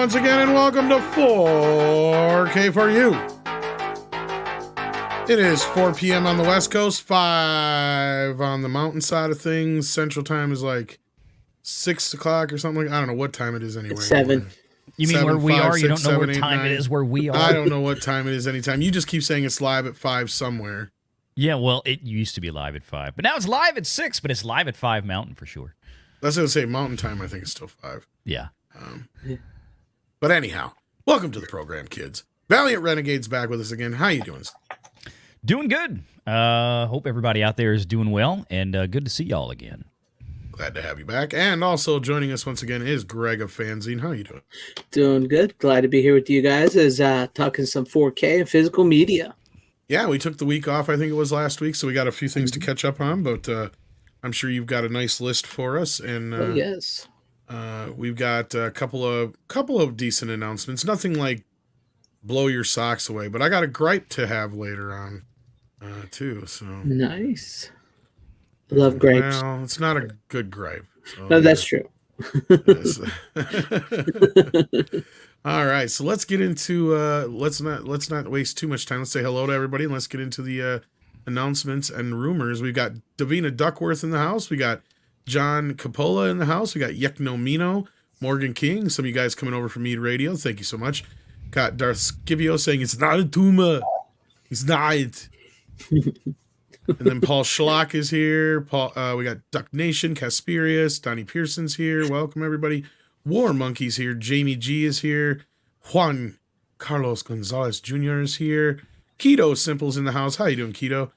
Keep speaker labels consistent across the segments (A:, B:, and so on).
A: Once again, and welcome to 4K for You. It is 4 p.m. on the West Coast, 5 on the mountain side of things. Central time is like 6 o'clock or something. I don't know what time it is anyway.
B: It's 7.
C: You mean
A: 7,
C: where we
A: 5,
C: are?
A: 6,
C: You don't know
A: 7,
C: what
A: 8,
C: time
A: 9.
C: it is where we are?
A: I don't know what time it is anytime. You just keep saying it's live at 5 somewhere.
C: Yeah, well, it used to be live at 5. But now it's live at 6, but it's live at 5 Mountain for sure.
A: That's going to say mountain time, I think it's still 5.
C: Yeah.
A: But anyhow, welcome to the program, kids. Valliant Renegade's back with us again. How you doing?
C: Doing good. Hope everybody out there is doing well, and good to see y'all again.
A: Glad to have you back. And also joining us once again is Greg of FanZcene. How you doing?
B: Doing good. Glad to be here with you guys as talking some 4K and physical media.
A: Yeah, we took the week off, I think it was last week, so we got a few things to catch up on, but I'm sure you've got a nice list for us. And
B: yes.
A: We've got a couple of decent announcements. Nothing like blow your socks away, but I got a gripe to have later on too. So
B: nice. Love grapes.
A: Well, it's not a good gripe. So,
B: no, that's true.
A: All right, so let's get into let's not waste too much time. Let's say hello to everybody and let's get into the announcements and rumors. We've got Davina Duckworth in the house. We got John Capola in the house. We got Yekno Mino, Morgan King. Some of you guys coming over from Mead Radio. Thank you so much. Got Darth Scipio saying it's not a tumor. It's not. And then Paul Schlock is here. We got Duck Nation, Casperius, Donnie Pearson's here. Welcome everybody. War Monkey's here. Jamie G is here. Juan Carlos Gonzalez Jr. is here. Keto Simple's in the house. How you doing, Keto?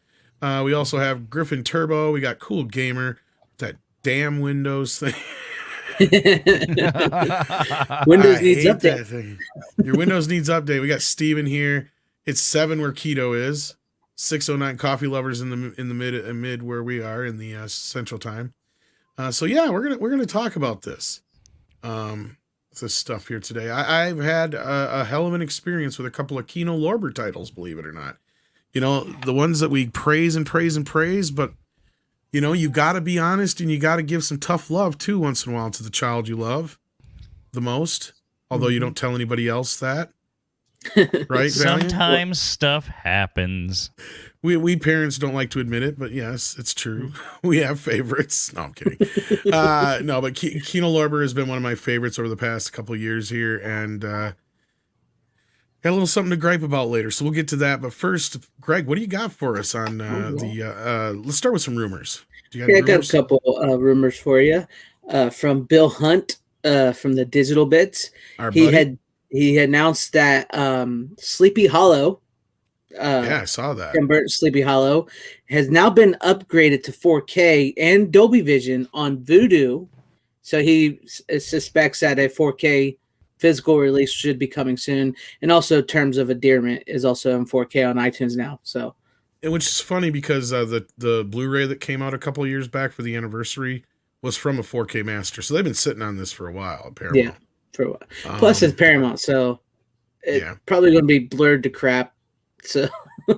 A: We also have Griffin Turbo. We got Cool Gamer. That damn Windows thing.
B: Windows needs update.
A: Your Windows needs update. We got Steven here. It's 7 where Keto is. 6:09 Coffee Lovers in the mid where we are in the Central Time. So yeah, we're gonna talk about this stuff here today. I've had a hell of an experience with a couple of Kino Lorber titles, believe it or not. You know, the ones that we praise and praise and praise, but you know, you got to be honest and you got to give some tough love too once in a while to the child you love the most, although you don't tell anybody else that. Right?
C: Sometimes stuff happens.
A: We parents don't like to admit it, but yes, it's true. We have favorites. No, I'm kidding. No, but Kino Lorber has been one of my favorites over the past couple of years here, and got a little something to gripe about later, so we'll get to that. But first, Greg, what do you got for us on let's start with some rumors. Do you have rumors?
B: I got a couple rumors for you from Bill Hunt from the Digital Bits. He announced that Sleepy Hollow.
A: Yeah, I saw that.
B: Tim Burton's Sleepy Hollow has now been upgraded to 4K and Dolby Vision on Vudu. So he suspects that a 4K physical release should be coming soon. And also Terms of Endearment is also in 4K on iTunes now. So,
A: and which is funny because the Blu-ray that came out a couple of years back for the anniversary was from a 4K master. So they've been sitting on this for a while, apparently.
B: Yeah, for a while. Plus it's Paramount, so it's probably going to be blurred to crap. So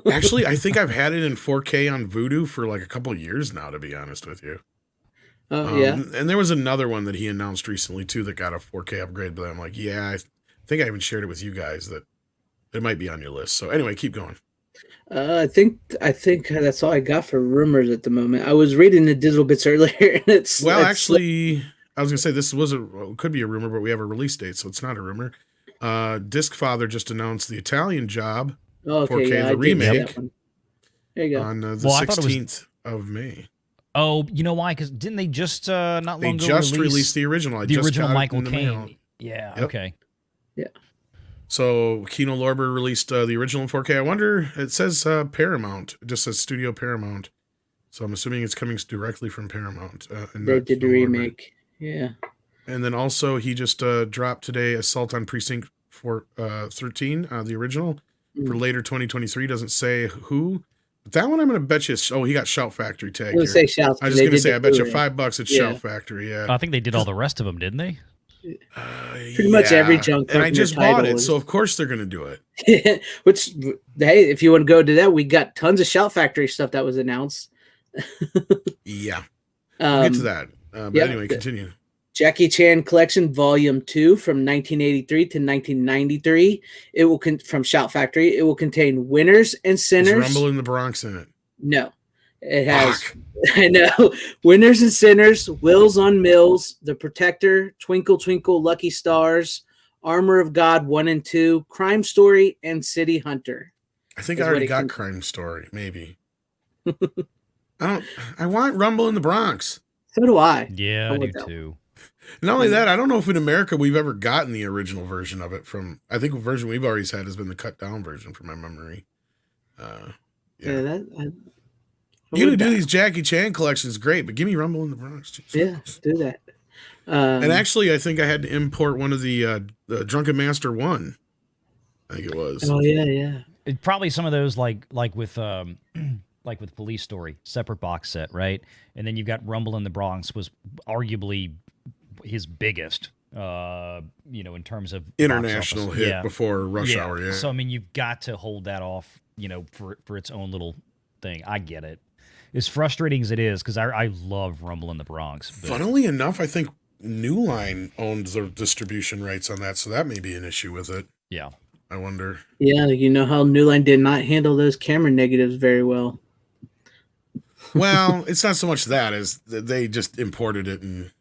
A: actually, I think I've had it in 4K on Vudu for like a couple of years now, to be honest with you.
B: Yeah.
A: And there was another one that he announced recently too that got a 4K upgrade, but I'm like, yeah, I think I even shared it with you guys that it might be on your list. So anyway, keep going.
B: I think that's all I got for rumors at the moment. I was reading the Digital Bits earlier, and it's
A: actually, I was gonna say this could be a rumor, but we have a release date, so it's not a rumor. Disc Father just announced the Italian Job,
B: Okay,
A: 4K
B: yeah,
A: the
B: I did see
A: remake
B: that one. There you go.
A: on the
C: Well, I thought it was-
A: 16th of May.
C: Oh, you know why? Because didn't they just not long
A: They
C: ago
A: just
C: release
A: released the original. I
C: the
A: just
C: original
A: got it
C: Michael
A: in the mail.
C: Caine? Yeah.
A: Yep.
C: Okay.
A: So Kino Lorber released the original in 4K. I wonder. It says Paramount. It just says Studio Paramount. So I'm assuming it's coming directly from Paramount. And
B: They
A: not
B: did the
A: Kino Lorber.
B: remake. Yeah.
A: And then also he just dropped today Assault on Precinct 13, the original, for later 2023. Doesn't say who. But that one I'm going to bet you. He got Shout Factory
B: I
A: tagged
B: was
A: here.
B: say Shouts.
A: I was just going to say, I bet you $5 it's
B: Yeah.
A: Shout Factory. Yeah.
C: I think they did all the rest of them, didn't they?
B: Pretty much every junk.
A: And I just bought it,
B: is...
A: so of course they're going to do it.
B: Which, hey, if you want to go to that, we got tons of Shout Factory stuff that was announced.
A: Yeah. We'll get to that. But
B: yeah,
A: anyway, continue.
B: Jackie Chan Collection Volume 2 from 1983 to 1993. It will from Shout Factory. It will contain winners and sinners.
A: Is Rumble in the Bronx in it?
B: No. It has, I know, Winners and Sinners, Wills on Mills, The Protector, Twinkle Twinkle Lucky Stars, Armor of God 1 and 2, Crime Story, and City Hunter.
A: I think I already got Crime Story, maybe. I want Rumble in the Bronx.
B: So do I.
C: Yeah, I do too.
A: Not only that, I don't know if in America we've ever gotten the original version of it from, I think the version we've always had has been the cut down version from my memory. You gonna do these Jackie Chan collections, great, but give me Rumble in the Bronx. Jesus.
B: Yeah, do that.
A: And actually, I think I had to import one of the Drunken Master 1. I think it was.
B: Oh yeah.
C: Probably some of those like with Police Story, separate box set, right? And then you've got Rumble in the Bronx was arguably his biggest, in terms of
A: international hit before Rush Hour. Yeah.
C: So I mean, you've got to hold that off, for its own little thing. I get it. As frustrating as it is, because I love Rumble in the Bronx. But...
A: Funnily enough, I think New Line owns the distribution rights on that, so that may be an issue with it.
C: Yeah.
A: I wonder.
B: Yeah, you know how New Line did not handle those camera negatives very well.
A: Well, it's not so much that as they just imported it and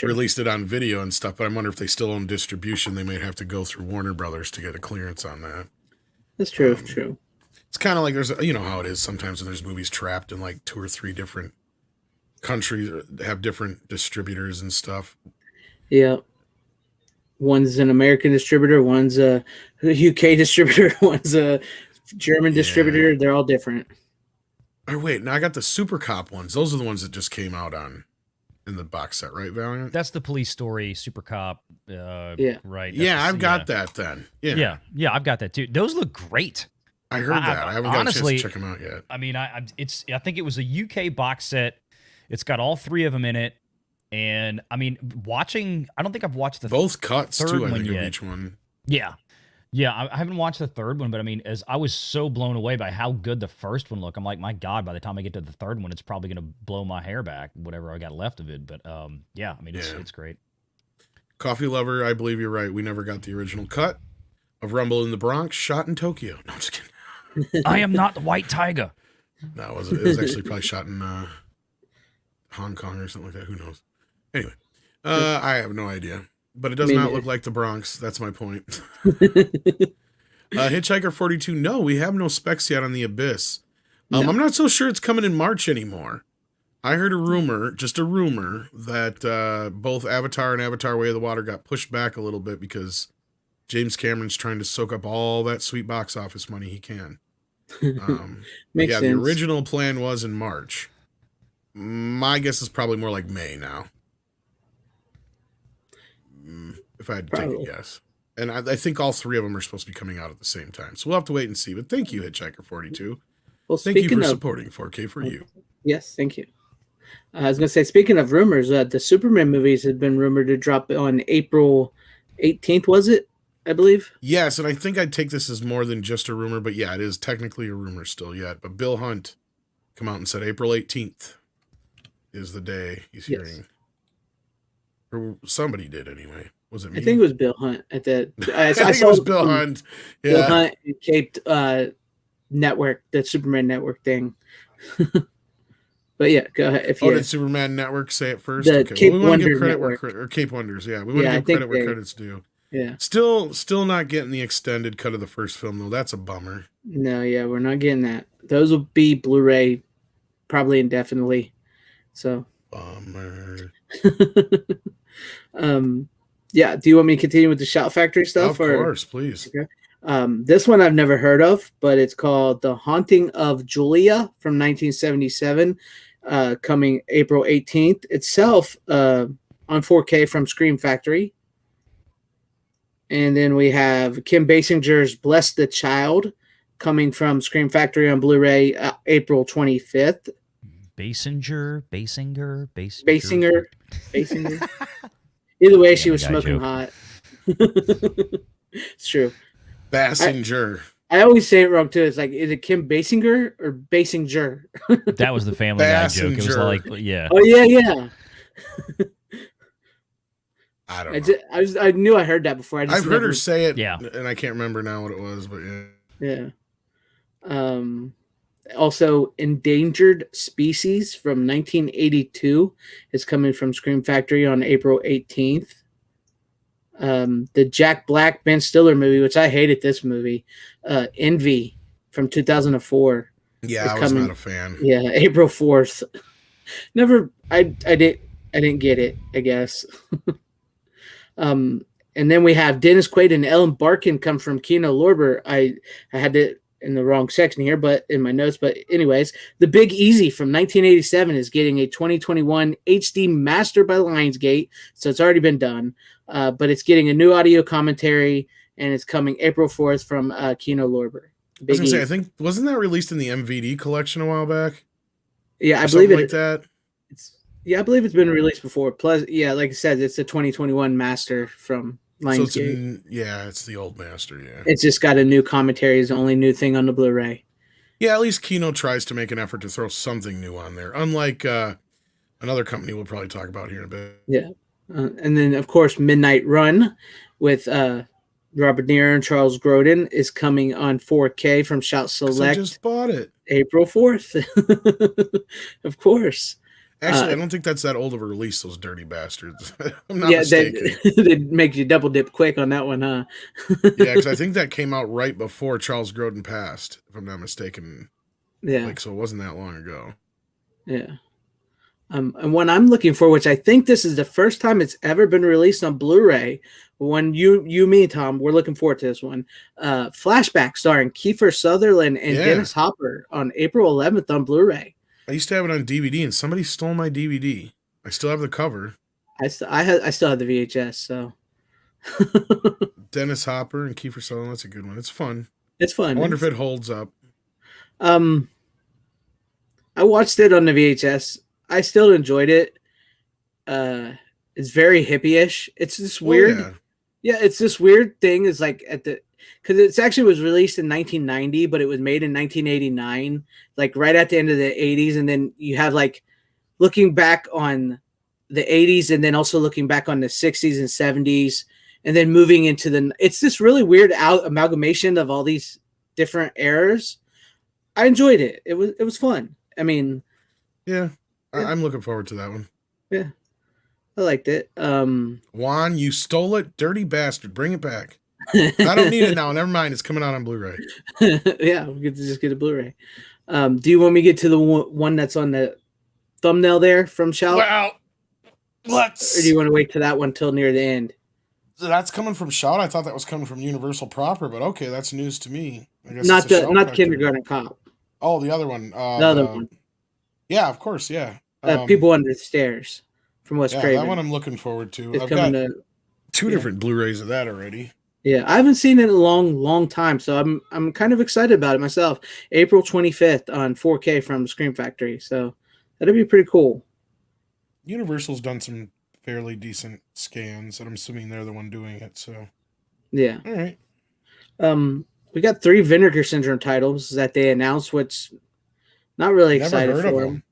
A: released it on video and stuff, but I wonder if they still own distribution. They might have to go through Warner Brothers to get a clearance on that.
B: That's true. True.
A: It's kind of like there's, how it is sometimes when there's movies trapped in like 2 or 3 different countries or have different distributors and stuff.
B: Yeah. One's an American distributor, one's a UK distributor, one's a German distributor. They're all different.
A: Oh, wait, now I got the Super Cop ones. Those are the ones that just came out in the box set, right, Valiant?
C: That's the Police Story, Super Cop. Right.
A: That's I've got that then.
C: Yeah, I've got that too. Those look great.
A: I heard that. I haven't got a chance to check them out yet.
C: I mean, I think it was a UK box set. It's got all 3 of them in it. And I mean, I don't think I've watched the
A: both cuts
C: third
A: too. I
C: one
A: think
C: yet.
A: of each one.
C: Yeah. I haven't watched the third one, but I mean, as I was so blown away by how good the first one looked, I'm like, my God, by the time I get to the third one, it's probably going to blow my hair back, whatever I got left of it. But it's great.
A: Coffee Lover, I believe you're right. We never got the original cut of Rumble in the Bronx, shot in Tokyo. No, I'm just kidding.
C: I am not the White Tiger.
A: No, it wasn't. It was actually probably shot in Hong Kong or something like that. Who knows? Anyway, I have no idea. But it does not look like the Bronx. That's my point. Hitchhiker 42. No, we have no specs yet on the Abyss. I'm not so sure it's coming in March anymore. I heard a rumor, that both Avatar and Avatar Way of the Water got pushed back a little bit because James Cameron's trying to soak up all that sweet box office money he can.
B: Makes sense.
A: The original plan was in March. My guess is probably more like May now. If I had to take a guess. And I think all 3 of them are supposed to be coming out at the same time. So we'll have to wait and see. But thank you, Hitchhiker42.
B: Well,
A: thank you for supporting 4K for you.
B: Yes, thank you. I was going to say, speaking of rumors, the Superman movies have been rumored to drop on April 18th, was it? I believe.
A: Yes, and I think I'd take this as more than just a rumor. But yeah, it is technically a rumor still yet. But Bill Hunt come out and said April 18th is the day he's hearing. Or somebody did anyway. Was it me?
B: I think it was Bill Hunt at that. I
A: think it was Bill Hunt. Yeah.
B: Bill Hunt Caped Network, that Superman Network thing. But yeah, go ahead. If
A: Oh,
B: you
A: did Superman Network say it first?
B: the
A: Okay,
B: Cape
A: well, we want to
B: Wonder
A: give credit
B: Network.
A: or Cape Wonders. Yeah, we want
B: Yeah,
A: to
B: I
A: give
B: think
A: credit where
B: they.
A: credit's due.
B: Yeah.
A: Still not getting the extended cut of the first film though. That's a bummer.
B: No, yeah, we're not getting that. Those will be Blu-ray probably indefinitely. So,
A: Bummer.
B: yeah. Do you want me to continue with the Shout Factory stuff?
A: Of course, please.
B: Okay. This one I've never heard of, but it's called The Haunting of Julia from 1977, coming April 18th. Itself on 4K from Scream Factory. And then we have Kim Basinger's Bless the Child coming from Scream Factory on Blu-ray April 25th.
C: Basinger.
B: Either way, she
C: Family
B: was
C: Guy
B: smoking
C: joke.
B: hot. It's true.
A: Bassinger.
B: I always say it wrong too. It's like, is it Kim Basinger or Basinger?
C: That was the Family Guy joke. It was
A: Bassinger.
C: like, yeah.
B: Oh yeah.
A: I don't know.
B: I knew I heard that before.
A: I've heard her say it,
C: Yeah.
A: and I can't remember now what it was, but yeah.
B: Yeah. Also, Endangered Species from 1982 is coming from Scream Factory on April 18th. The Jack Black Ben Stiller movie, which I hated this movie, Envy from 2004.
A: Yeah, I was not a fan.
B: Yeah, April 4th. I didn't get it, I guess. And then we have Dennis Quaid and Ellen Barkin come from Kino Lorber. I had it in the wrong section here, but in my notes. But anyways, The Big Easy from 1987 is getting a 2021 HD master by Lionsgate, so it's already been done. But it's getting a new audio commentary, and it's coming April 4th from Kino Lorber.
A: I was gonna say, I think wasn't that released in the MVD collection a while back?
B: Yeah, I believe it.
A: Like that.
B: I believe it's been released before. Plus, yeah, like I said, it's the 2021 master from Lionsgate.
A: So it's the old master. Yeah,
B: it's just got a new commentary. Is the only new thing on the Blu-ray.
A: Yeah, at least Kino tries to make an effort to throw something new on there, unlike another company we'll probably talk about here in a bit.
B: Yeah, and then of course Midnight Run with Robert De Niro and Charles Grodin is coming on 4K from Shout Select.
A: I just bought it
B: April 4th. Of course.
A: Actually, I don't think that's that old of a release, those dirty bastards. I'm not mistaken.
B: They make you double dip quick on that one, huh?
A: Yeah, because I think that came out right before Charles Grodin passed, if I'm not mistaken.
B: Yeah.
A: So it wasn't that long ago.
B: Yeah. And one I'm looking for, which I think this is the first time it's ever been released on Blu-ray. When me, Tom, we're looking forward to this one. Flashback starring Kiefer Sutherland and Dennis Hopper on April 11th on Blu-ray.
A: I used to have it on DVD, and somebody stole my DVD. I still have the cover.
B: I still have the VHS. So
A: Dennis Hopper and Kiefer Sutherland. That's a good one. It's fun.
B: It's fun.
A: I wonder if it holds up.
B: I watched it on the VHS. I still enjoyed it. It's very hippie-ish. It's this weird. Yeah, it's this weird thing. Is like because it actually was released in 1990, but it was made in 1989, like right at the end of the 80s. And then you have like looking back on the 80s and then also looking back on the 60s and 70s and then moving into it's this really weird amalgamation of all these different eras. I enjoyed it. It was fun. I mean,
A: yeah. I'm looking forward to that one.
B: Yeah. I liked it.
A: Juan, you stole it. Dirty bastard. Bring it back. I don't need it now. Never mind. It's coming out on Blu-ray.
B: Yeah, we get to just get a Blu-ray. Do you want me to get to the one that's on the thumbnail there from Shout?
A: Well,
B: or do you want to wait to that one till near the end?
A: That's coming from Shout. I thought that was coming from Universal proper, but okay, that's news to me. I guess
B: not the Kindergarten Cop.
A: Oh, the other one.
B: The other one.
A: Yeah, of course. Yeah.
B: People Under the Stairs from Wes Craven.
A: That one I'm looking forward to.
B: I've got
A: two different Blu-rays of that already.
B: Yeah, I haven't seen it in a long time, so I'm kind of excited about it myself. April 25th on 4K from Scream Factory, so that'd be pretty cool.
A: Universal's done some fairly decent scans, and I'm assuming they're the one doing it. So
B: yeah,
A: all right.
B: We got 3 Vinegar Syndrome titles that they announced, which not really excited for them.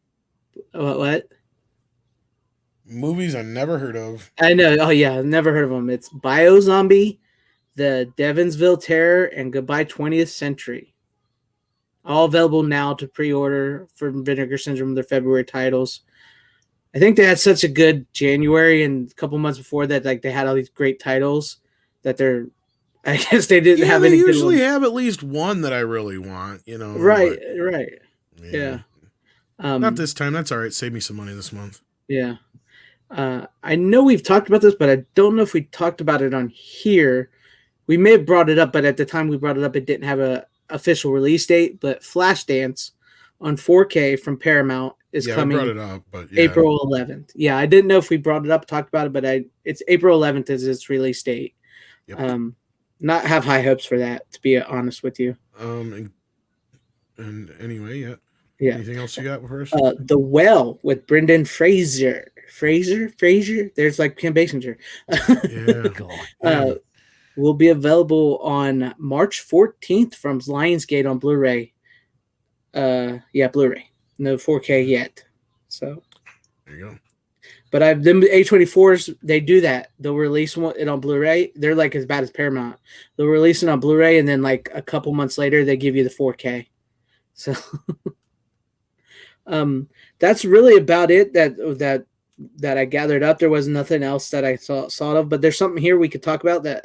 B: What?
A: Movies I never heard of.
B: I know. Oh yeah, I've never heard of them. It's Biozombie, The Devonsville Terror, and Goodbye 20th Century. All available now to pre-order for Vinegar Syndrome, their February titles. I think they had such a good January, and a couple months before that, like they had all these great titles that they're. I guess they didn't have
A: they
B: any good
A: usually
B: ones.
A: have at least one that I really want, you know.
B: Right,
A: but,
B: right, yeah.
A: Not this time. That's all right. Save me some money this month.
B: Yeah. I know we've talked about this, but I don't know if we talked about it on here. We may have brought it up, but at the time we brought it up, it didn't have a official release date. But Flashdance on 4K from Paramount is coming.
A: We brought it up, but
B: April 11th. Yeah, I didn't know if we brought it up, talked about it, but it's April 11th is its release date.
A: Yep.
B: Not have high hopes for that, to be honest with you.
A: And anyway,
B: Yeah.
A: Anything else you got for us?
B: The Well with Brendan Fraser. Fraser. There's like Kim Basinger.
A: Yeah.
B: Will be available on March 14th from Lionsgate on Blu-ray. Blu-ray. No 4K yet. So
A: there you go.
B: But them A24s, they do that. They'll release it on Blu-ray. They're like as bad as Paramount. They'll release it on Blu-ray, and then like a couple months later, they give you the 4K. So, that's really about it. That I gathered up. There was nothing else that I thought of. But there's something here we could talk about that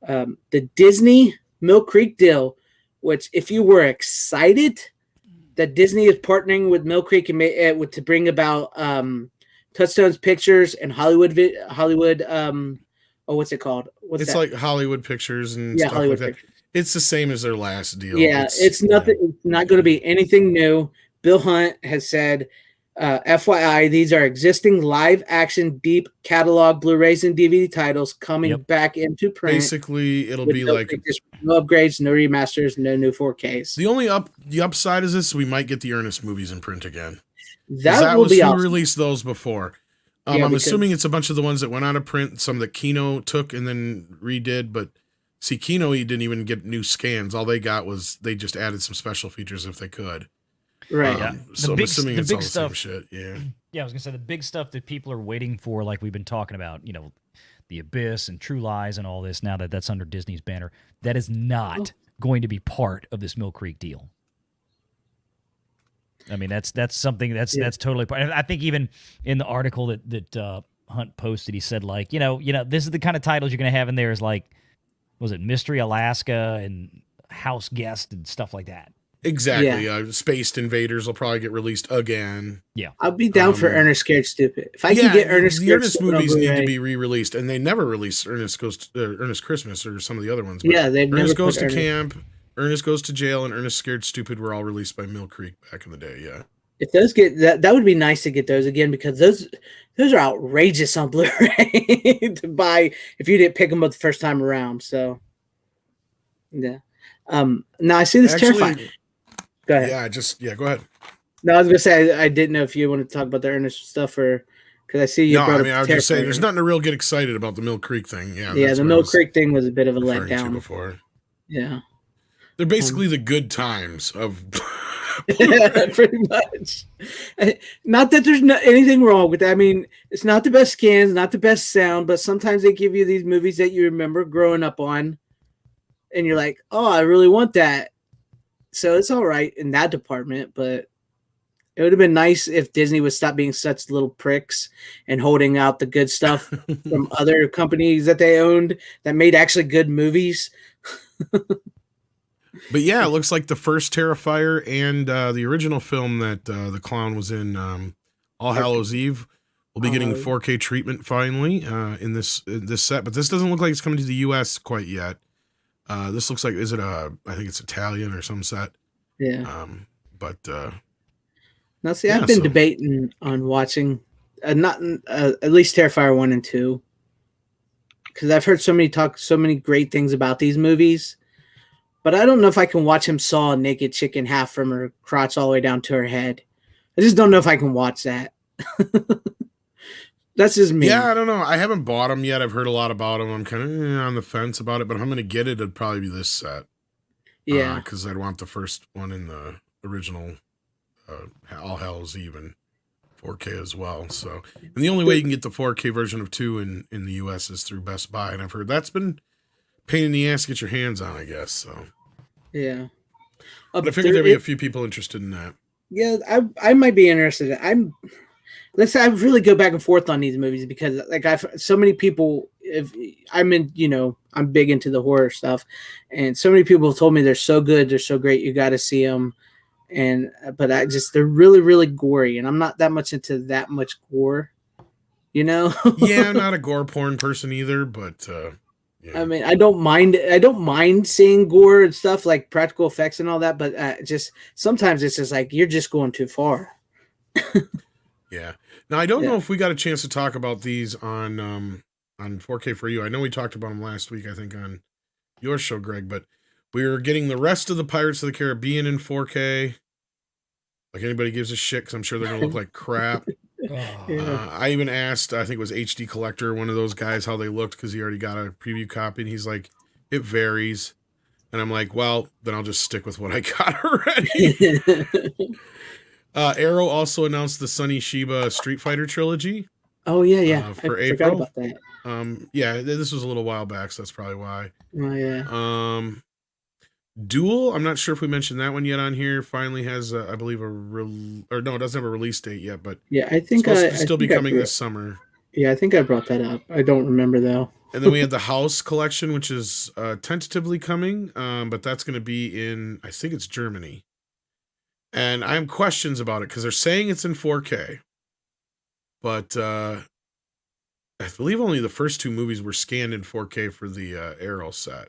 B: the Disney Mill Creek deal. Which, if you were excited that Disney is partnering with Mill Creek and to bring about Touchstone's Pictures and Hollywood. What's it called?
A: It's like Hollywood Pictures and stuff
B: Hollywood
A: like that.
B: Pictures.
A: It's the same as their last deal.
B: Yeah, it's nothing. It's not going to be anything new. Bill Hunt has said, FYI, these are existing live-action deep catalog Blu-rays and DVD titles coming back into print.
A: Basically, it'll be like
B: no upgrades, no remasters, no new 4Ks.
A: The upside is this: we might get the Ernest movies in print again.
B: That will be awesome.
A: We released those before. I'm assuming it's a bunch of the ones that went out of print, some that Kino took and then redid. But see, Kino didn't even get new scans. All they got was they just added some special features if they could.
B: Right.
A: So I'm assuming it's all the same shit. Yeah.
C: Yeah, I was gonna say the big stuff that people are waiting for, like we've been talking about, you know, The Abyss and True Lies and all this. Now that that's under Disney's banner, that is not going to be part of this Mill Creek deal. I mean, that's something that's totally part. I think even in the article that Hunt posted, he said like, you know, this is the kind of titles you're gonna have in there is like, was it Mystery Alaska and House Guest and stuff like that.
A: Exactly. Yeah. Spaced Invaders will probably get released again.
C: Yeah.
B: I'll be down for Ernest Scared Stupid. If I can get Ernest
A: the Ernest movies need to be re-released, and they never released Ernest Christmas or some of the other ones. But
B: they've
A: Ernest
B: never
A: Goes to Camp, Ernest Goes to Jail, and Ernest Scared Stupid were all released by Mill Creek back in the day. Yeah.
B: If those get that would be nice to get those again, because those are outrageous on Blu-ray to buy if you didn't pick them up the first time around. So yeah. Now I see this terrifying. Go ahead.
A: Yeah, go ahead.
B: No, I was gonna say I didn't know if you wanted to talk about the Ernest stuff or because I see you.
A: No, I mean I was just saying there's nothing to real get excited about the Mill Creek thing. Yeah,
B: the Mill Creek thing was a bit of a letdown
A: before.
B: Yeah,
A: they're basically the good times of.
B: Pretty much. Not that there's anything wrong with that. I mean, it's not the best scans, not the best sound, but sometimes they give you these movies that you remember growing up on, and you're like, "Oh, I really want that." So it's all right in that department, but it would have been nice if Disney would stop being such little pricks and holding out the good stuff from other companies that they owned that made actually good movies.
A: But yeah, it looks like the first Terrifier and the original film that the clown was in, All Hallows Eve, will be getting 4K treatment finally in this set. But this doesn't look like it's coming to the U.S. quite yet. This looks like I think it's Italian or some set.
B: Yeah.
A: Now
B: see, I've been debating on watching not at least Terrifier 1 and 2 because I've heard so many great things about these movies, but I don't know if I can watch him saw a naked chicken half from her crotch all the way down to her head. I just don't know if I can watch that. That's just me.
A: Yeah, I don't know. I haven't bought them yet. I've heard a lot about them. I'm kind of on the fence about it, but if I'm going to get it, it'd probably be this set.
B: Yeah.
A: Because I'd want the first one in the original All Hallows Eve in 4K as well. So, and the only way you can get the 4K version of 2 in the US is through Best Buy, and I've heard that's been pain in the ass to get your hands on, I guess. So,
B: yeah.
A: But I figured there'd be a few people interested in that.
B: Yeah, I might be interested. Let's say I really go back and forth on these movies because like I've so many people. If I'm in, I'm big into the horror stuff, and so many people have told me they're so good, they're so great, you got to see them. And but they're really really gory, and I'm not that much into that much gore.
A: Yeah, I'm not a gore porn person either, but yeah.
B: I mean, I don't mind seeing gore and stuff like practical effects and all that, but just sometimes it's just like you're just going too far.
A: Yeah. Now I don't know if we got a chance to talk about these on 4K for you. I know we talked about them last week, I think, on your show, Greg, but we're getting the rest of the Pirates of the Caribbean in 4K. Like anybody gives a shit, because I'm sure they're going to look like crap. I even asked, I think it was HD Collector, one of those guys, how they looked, because he already got a preview copy, and he's like, it varies. And I'm like, well, then I'll just stick with what I got already. Arrow also announced the Sonny Shiba Street Fighter trilogy.
B: Oh yeah,
A: for
B: I
A: April.
B: forgot about that.
A: Yeah, this was a little while back, so that's probably why.
B: Oh yeah.
A: Duel, I'm not sure if we mentioned that one yet on here. Finally has, I believe, no, it doesn't have a release date yet, but
B: yeah, I think
A: it's supposed to still be coming this summer.
B: Yeah, I think I brought that up. I don't remember though.
A: And then we had the House collection, which is tentatively coming, but that's going to be in, I think it's Germany. And I have questions about it because they're saying it's in 4K, but I believe only the first two movies were scanned in 4K for the Arrow set.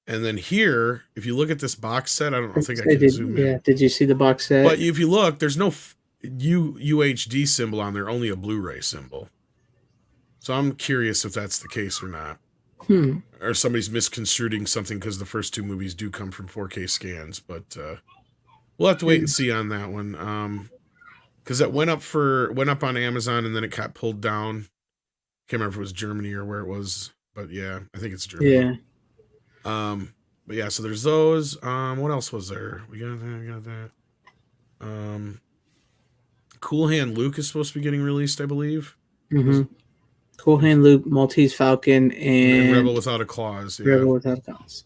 A: And then here, if you look at this box set, I don't think I can zoom in.
B: Yeah, did you see the box set?
A: But if you look, there's no UHD symbol on there, only a Blu-ray symbol. So I'm curious if that's the case or not. Or somebody's misconstruing something because the first two movies do come from 4K scans. But we'll have to wait and see on that one. Because it went up on Amazon and then it got pulled down. Can't remember if it was Germany or where it was. But yeah, I think it's Germany.
B: Yeah.
A: But yeah, so there's those. What else was there? We got that. Cool Hand Luke is supposed to be getting released, I believe.
B: Mm-hmm. Cool Hand Luke, Maltese Falcon, and
A: Rebel Without a Clause. Yeah.
B: Rebel Without a Clause.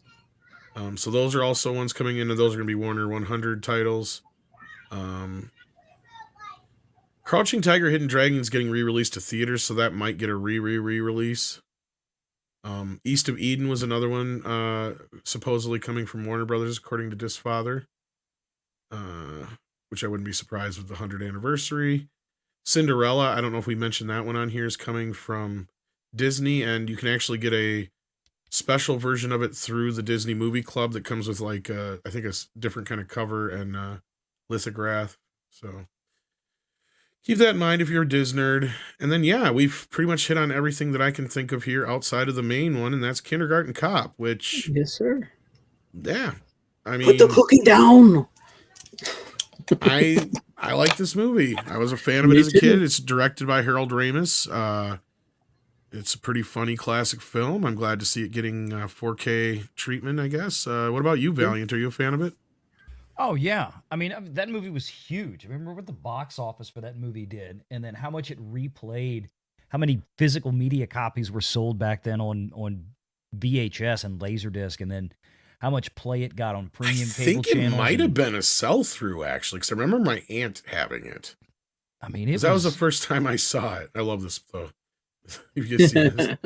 A: So those are also ones coming in, and those are going to be Warner 100 titles. Crouching Tiger, Hidden Dragon is getting re-released to theaters, so that might get a re-release. East of Eden was another one supposedly coming from Warner Brothers, according to Disc Father, which I wouldn't be surprised with the 100th anniversary. Cinderella, I don't know if we mentioned that one on here, is coming from Disney, and you can actually get a special version of it through the Disney Movie Club that comes with like I think a different kind of cover and lithograph. So keep that in mind if you're a Disney nerd. And then, yeah, we've pretty much hit on everything that I can think of here outside of the main one, and that's Kindergarten Cop, which...
B: Yes, sir.
A: Yeah. I mean...
B: Put the cookie down!
A: I like this movie. I was a fan of it as a kid. It's directed by Harold Ramis. It's a pretty funny classic film. I'm glad to see it getting 4K treatment, I guess. What about you, Valiant? Are you a fan of it?
C: Oh, yeah. I mean, that movie was huge. I remember what the box office for that movie did, and then how much it replayed, how many physical media copies were sold back then on VHS and Laserdisc, and then how much play it got on premium cable channels.
A: I think it might have been a sell-through, actually, because I remember my aunt having it.
C: I mean,
A: that was the first time I saw it. I love this, though. If you see this.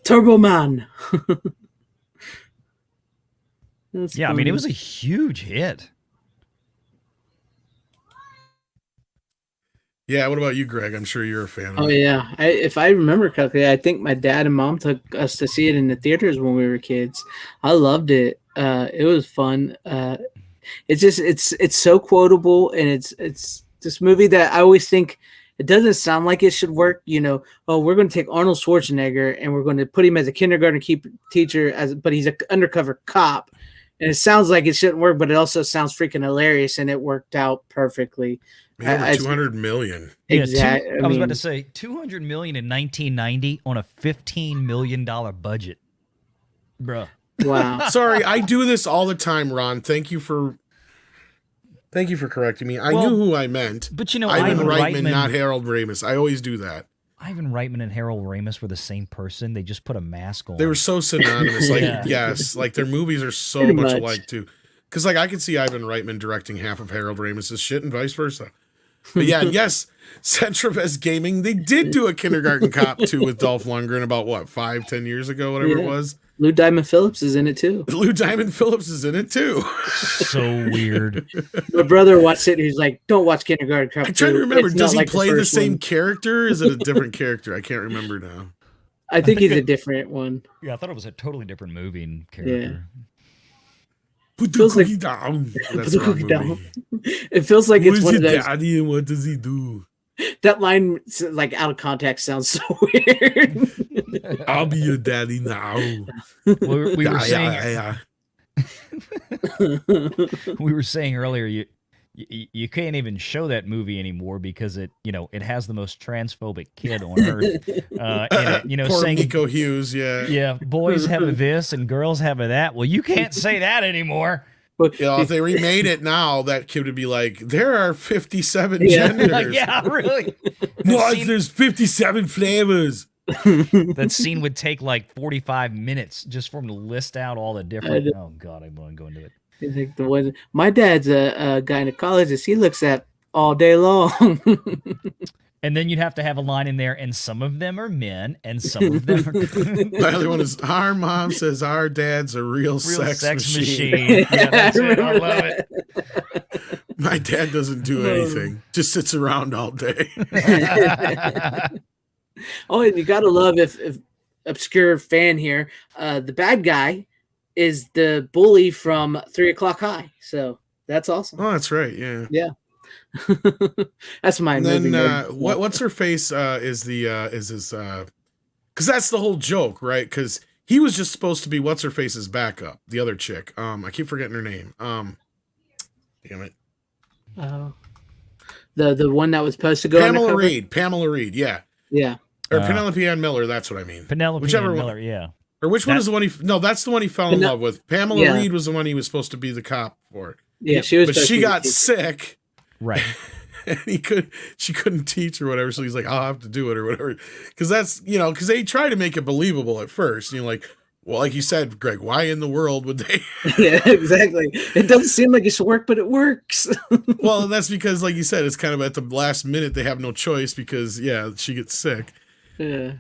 B: Turbo Man.
C: Yeah, I mean, it was a huge hit.
A: Yeah, what about you, Greg? I'm sure you're a fan of it.
B: Oh, yeah. If I remember correctly, I think my dad and mom took us to see it in the theaters when we were kids. I loved it. It was fun. It's so quotable, and it's this movie that I always think it doesn't sound like it should work. Oh, we're going to take Arnold Schwarzenegger and we're going to put him as a kindergarten teacher, but he's an undercover cop. And it sounds like it shouldn't work, but it also sounds freaking hilarious, and it worked out perfectly.
A: Over 200 million.
B: Exactly.
C: I was about to say 200 million in 1990 on a $15 million budget, bruh.
B: Wow.
A: Sorry, I do this all the time, Ron. Thank you for correcting me. I knew who I meant.
C: But
A: Ivan Reitman, not Harold Ramis. I always do that.
C: Ivan Reitman and Harold Ramis were the same person. They just put a mask on.
A: They were so synonymous. Like,
C: Yeah.
A: yes, like their movies are so
B: Pretty
A: much
B: much.
A: alike too. Because like I could see Ivan Reitman directing half of Harold Ramis's shit and vice versa. But yeah, and yes, Centrevest Gaming, they did do a Kindergarten Cop 2 with Dolph Lundgren about what, 5-10 years ago, whatever it
B: Yeah.
A: was.
B: Lou Diamond Phillips is in it too.
A: Lou Diamond Phillips is in it too.
C: So weird.
B: My brother watched it and he's like, don't watch Kindergarten Cop 2.
A: I'm trying to remember,
B: It's
A: does
B: not
A: he
B: like
A: play the
B: first
A: same
B: one."
A: character? Is it a different character? I can't remember now.
B: I think he's a different one.
C: Yeah, I thought it was a totally different movie and character.
A: Put the
B: Feels like-
A: cookie down.
B: Put
A: That's
B: the
A: the wrong
B: cookie down.
A: movie.
B: It feels like
A: Who
B: it's
A: is
B: one
A: your
B: of those.
A: daddy and what does he do?
B: That line, like out of context, sounds so weird.
A: I'll be your daddy now.
C: We were saying
A: yeah.
C: we were saying earlier you can't even show that movie anymore because it has the most transphobic kid on earth in it,
A: Poor
C: saying
A: Miko Hughes, yeah.
C: yeah, boys have a this and girls have a that. Well, you can't say that anymore.
B: But
A: You know, if they remade it now, that kid would be like, there are 57
B: Yeah.
A: genders.
C: Like, yeah, really.
A: No,
C: That scene-
A: there's 57 flavors.
C: That scene would take like 45 minutes just for him to list out all the different.
B: I
C: Oh God, I want to go into it.
B: He's like the one. My dad's a gynecologist. He looks at all day long.
C: And then you'd have to have a line in there, and some of them are men, and some of them are
A: My other one is, our mom says our dad's a real sex machine.
C: Yeah, that's it. I
B: remember
C: love it.
A: My dad doesn't do anything, just sits around all day.
B: Oh, and you gotta love if obscure fan here. The bad guy is the bully from 3 O'clock High. So that's awesome.
A: Oh, that's right, yeah.
B: That's my
A: And
B: movie.
A: then
B: nerd.
A: what's her face is his because that's the whole joke, right? Because he was just supposed to be what's her face's backup, the other chick. I keep forgetting her name. Damn it,
B: The one that was supposed to go
A: Pamela
B: undercover?
A: Reed. Pamela Reed, yeah,
B: Yeah.
A: or Penelope Ann Miller. That's what I mean.
C: Penelope
A: Whichever
C: Ann
A: one.
C: Miller, yeah.
A: Or which one is the one he? No, that's the one he fell in love with. Pamela
B: Yeah.
A: Reed was the one he was supposed to be the cop for.
B: Yeah, she was.
A: But
B: supposed
A: she
B: to be
A: got
B: the-
A: sick.
C: Right.
A: And she couldn't teach or whatever. So he's like, I'll have to do it or whatever. Cause that's, cause they try to make it believable at first. Like, well, like you said, Greg, why in the world would they?
B: Yeah, exactly. It doesn't seem like it should work, but it works.
A: Well, and that's because, like you said, it's kind of at the last minute, they have no choice because she gets sick.
B: Yeah.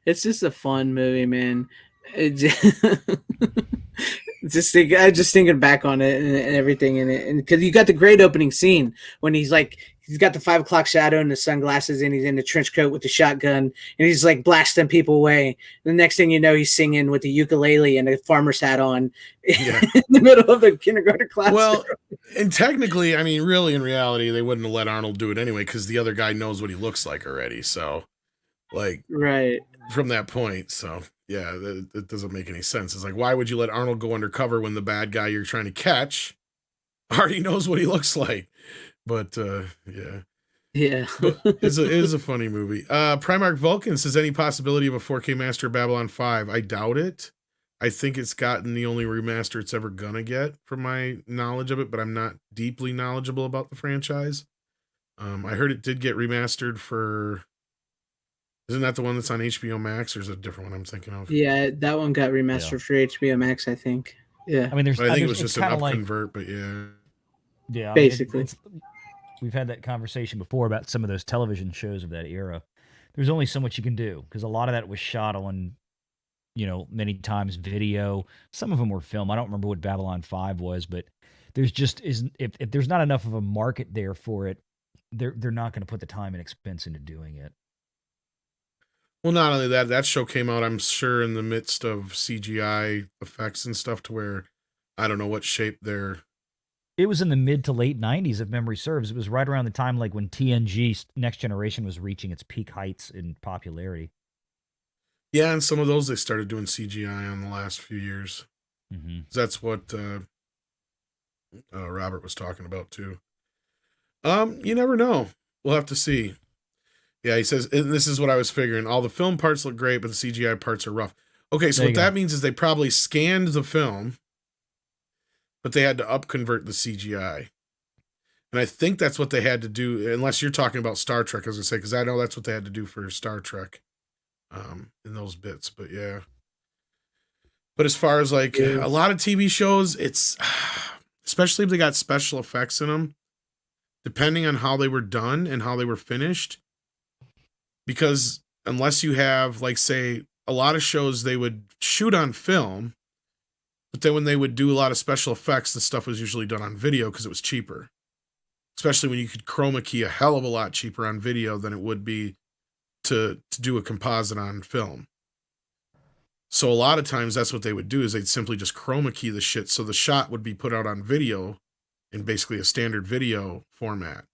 B: It's just a fun movie, man. I just thinking back on it and everything in it, and because you got the great opening scene when he's got the 5 o'clock shadow and the sunglasses, and he's in the trench coat with the shotgun, and he's like blasting people away. The next thing you know, he's singing with the ukulele and a farmer's hat on
A: Yeah.
B: in the middle of the kindergarten class.
A: Well, and technically, I mean, really, in reality, they wouldn't have let Arnold do it anyway because the other guy knows what he looks like already. So, like,
B: right.
A: from that point, so yeah, it doesn't make any sense. It's like, why would you let Arnold go undercover when the bad guy you're trying to catch already knows what he looks like? But yeah, it is a funny movie. Primarch Vulcan says, any possibility of a 4K Master of Babylon 5? I doubt it. I think it's gotten the only remaster it's ever gonna get from my knowledge of it, but I'm not deeply knowledgeable about the franchise. I heard it did get remastered for. Isn't that the one that's on HBO Max, or is it a different one I'm thinking of?
B: Yeah, that one got remastered for HBO Max, I think. Yeah,
C: I mean,
A: But I think it was
C: it's
A: just an
C: kinda
A: up
C: like,
A: convert, but yeah.
C: yeah,
B: basically.
C: We've had that conversation before about some of those television shows of that era. There's only so much you can do because a lot of that was shot on, many times video. Some of them were film. I don't remember what Babylon 5 was, but there's just isn't if there's not enough of a market there for it, they're not going to put the time and expense into doing it.
A: Well, not only that show came out, I'm sure, in the midst of CGI effects and stuff to where I don't know what shape they're.
C: It was in the mid to late 90s, if memory serves. It was right around the time like when TNG Next Generation was reaching its peak heights in popularity.
A: Yeah, and some of those they started doing CGI on the last few years.
C: Mm-hmm.
A: That's what Robert was talking about too. You never know. We'll have to see. Yeah, he says, and this is what I was figuring. All the film parts look great, but the CGI parts are rough. Okay, so what that means is they probably scanned the film, but they had to up convert the CGI. And I think that's what they had to do, unless you're talking about Star Trek, as I say, because I know that's what they had to do for Star Trek in those bits. But yeah. But as far as like a lot of TV shows, it's especially if they got special effects in them, depending on how they were done and how they were finished. Because unless you have, like, say, a lot of shows they would shoot on film, but then when they would do a lot of special effects, the stuff was usually done on video because it was cheaper. Especially when you could chroma key a hell of a lot cheaper on video than it would be to do a composite on film. So a lot of times that's what they would do, is they'd simply just chroma key the shit so the shot would be put out on video in basically a standard video format.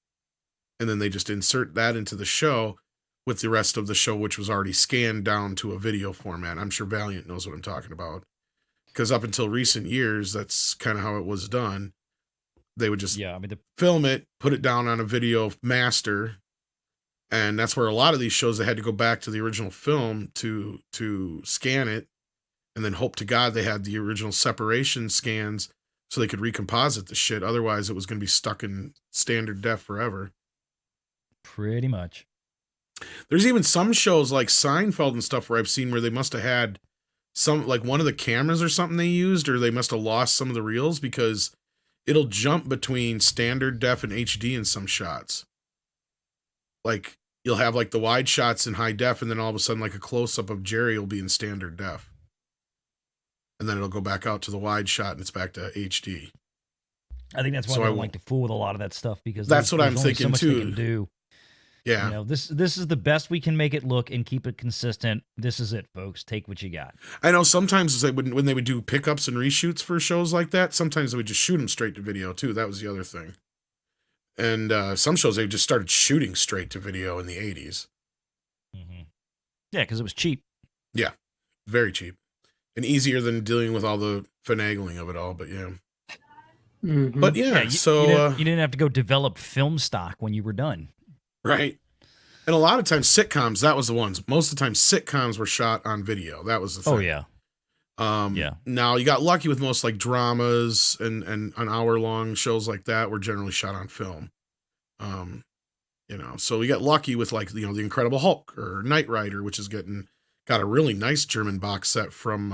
A: And then they just insert that into the show with the rest of the show, which was already scanned down to a video format. I'm sure Valliant knows what I'm talking about. Because up until recent years, that's kind of how it was done. They would just film it, put it down on a video master, and that's where a lot of these shows, they had to go back to the original film to scan it, and then hope to God they had the original separation scans so they could recomposite the shit. Otherwise, it was going to be stuck in standard def forever.
C: Pretty much.
A: There's even some shows like Seinfeld and stuff where I've seen where they must have had some, like one of the cameras or something they used, or they must have lost some of the reels because it'll jump between standard def and HD in some shots. Like you'll have like the wide shots in high def, and then all of a sudden like a close-up of Jerry will be in standard def. And then it'll go back out to the wide shot and it's back to HD.
C: I think that's why I don't like to fool with a lot of that stuff, because
A: that's what I'm thinking
C: so much
A: too.
C: They can do.
A: Yeah.
C: You know, this is the best we can make it look and keep it consistent. This is it, folks. Take what you got.
A: I know sometimes when they would do pickups and reshoots for shows like that, sometimes they would just shoot them straight to video too. That was the other thing. And some shows, they just started shooting straight to video in the 80s.
C: Mm-hmm. Yeah, because it was cheap.
A: Yeah, very cheap. And easier than dealing with all the finagling of it all, but yeah.
B: Mm-hmm.
A: But yeah,
C: you didn't have to go develop film stock when you were done.
A: Right. And a lot of times sitcoms, that was the ones. Most of the time sitcoms were shot on video. That was the thing.
C: Oh, yeah.
A: Yeah. Now you got lucky with most like dramas and an hour-long shows like that were generally shot on film. You know, so we got lucky with like, you know, The Incredible Hulk or Knight Rider, which is got a really nice German box set from,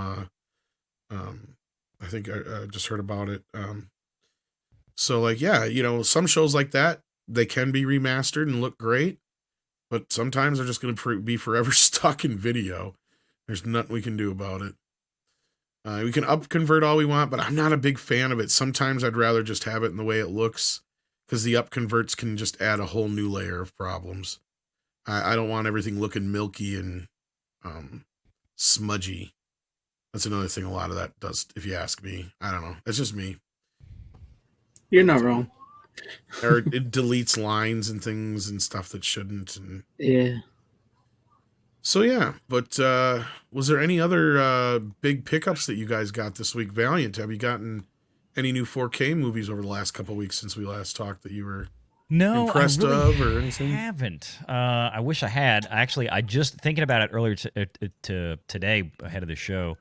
A: I think I just heard about it. So like, yeah, you know, some shows like that, they can be remastered and look great, but sometimes they're just going to be forever stuck in video. There's nothing we can do about it. We can up convert all we want, but I'm not a big fan of it. Sometimes I'd rather just have it in the way it looks, because the up converts can just add a whole new layer of problems. I don't want everything looking milky and smudgy. That's another thing a lot of that does, if you ask me. I don't know. It's just me.
B: You're not wrong.
A: Or it deletes lines and things and stuff that shouldn't. And
B: yeah.
A: So yeah, but was there any other big pickups that you guys got this week? Valiant, have you gotten any new 4K movies over the last couple of weeks since we last talked that you were impressed
C: I really
A: of or anything?
C: Haven't. I wish I had. Actually, I just thinking about it earlier to today ahead of the show,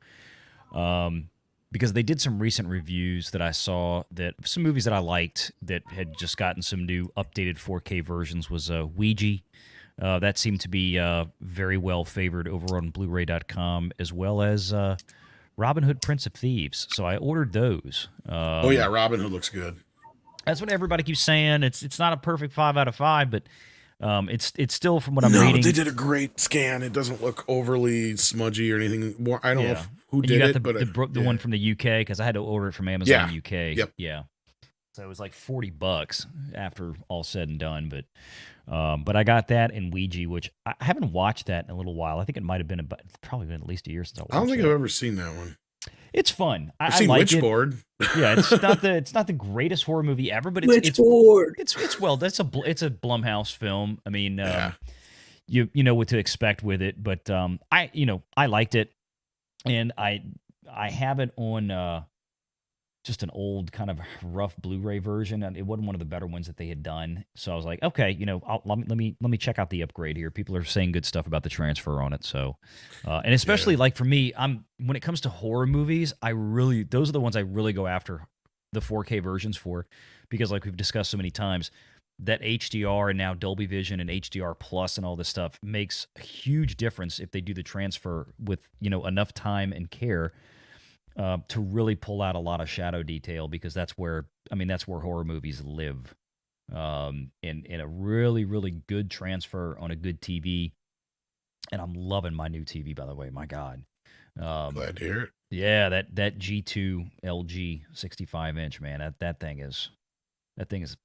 C: because they did some recent reviews that I saw, that some movies that I liked that had just gotten some new updated 4K versions was Ouija. That seemed to be very well favored over on Blu-ray.com, as well as Robin Hood, Prince of Thieves. So I ordered those.
A: Oh yeah, Robin Hood looks good.
C: That's what everybody keeps saying. It's not a perfect 5 out of 5, but it's still, from what I'm reading.
A: No, they did a great scan. It doesn't look overly smudgy or anything. More, I don't know who did it, but
C: the one from the UK, because I had to order it from Amazon UK.
A: Yep.
C: Yeah. So it was like $40 after all said and done, but I got that and Ouija, which I haven't watched that in a little while. I think it might have been probably been at least a year since I watched it.
A: I don't think I've ever seen that one.
C: It's fun.
A: I've seen
C: like
A: Witchboard.
C: Yeah, it's not the greatest horror movie ever, but it's well, it's a Blumhouse film. I mean, you know what to expect with it, but I liked it, and I have it on just an old kind of rough Blu-ray version, and it wasn't one of the better ones that they had done. So I was like, okay, let me check out the upgrade here. People are saying good stuff about the transfer on it. So, and especially like for me, when it comes to horror movies, those are the ones I really go after the 4K versions for, because like we've discussed so many times, that HDR and now Dolby Vision and HDR Plus and all this stuff makes a huge difference if they do the transfer with, you know, enough time and care to really pull out a lot of shadow detail, because that's where, I mean, that's where horror movies live. In a really, really good transfer on a good TV. And I'm loving my new TV, by the way. My God.
A: Glad to hear it.
C: Yeah, that G2 LG 65-inch, man. That thing is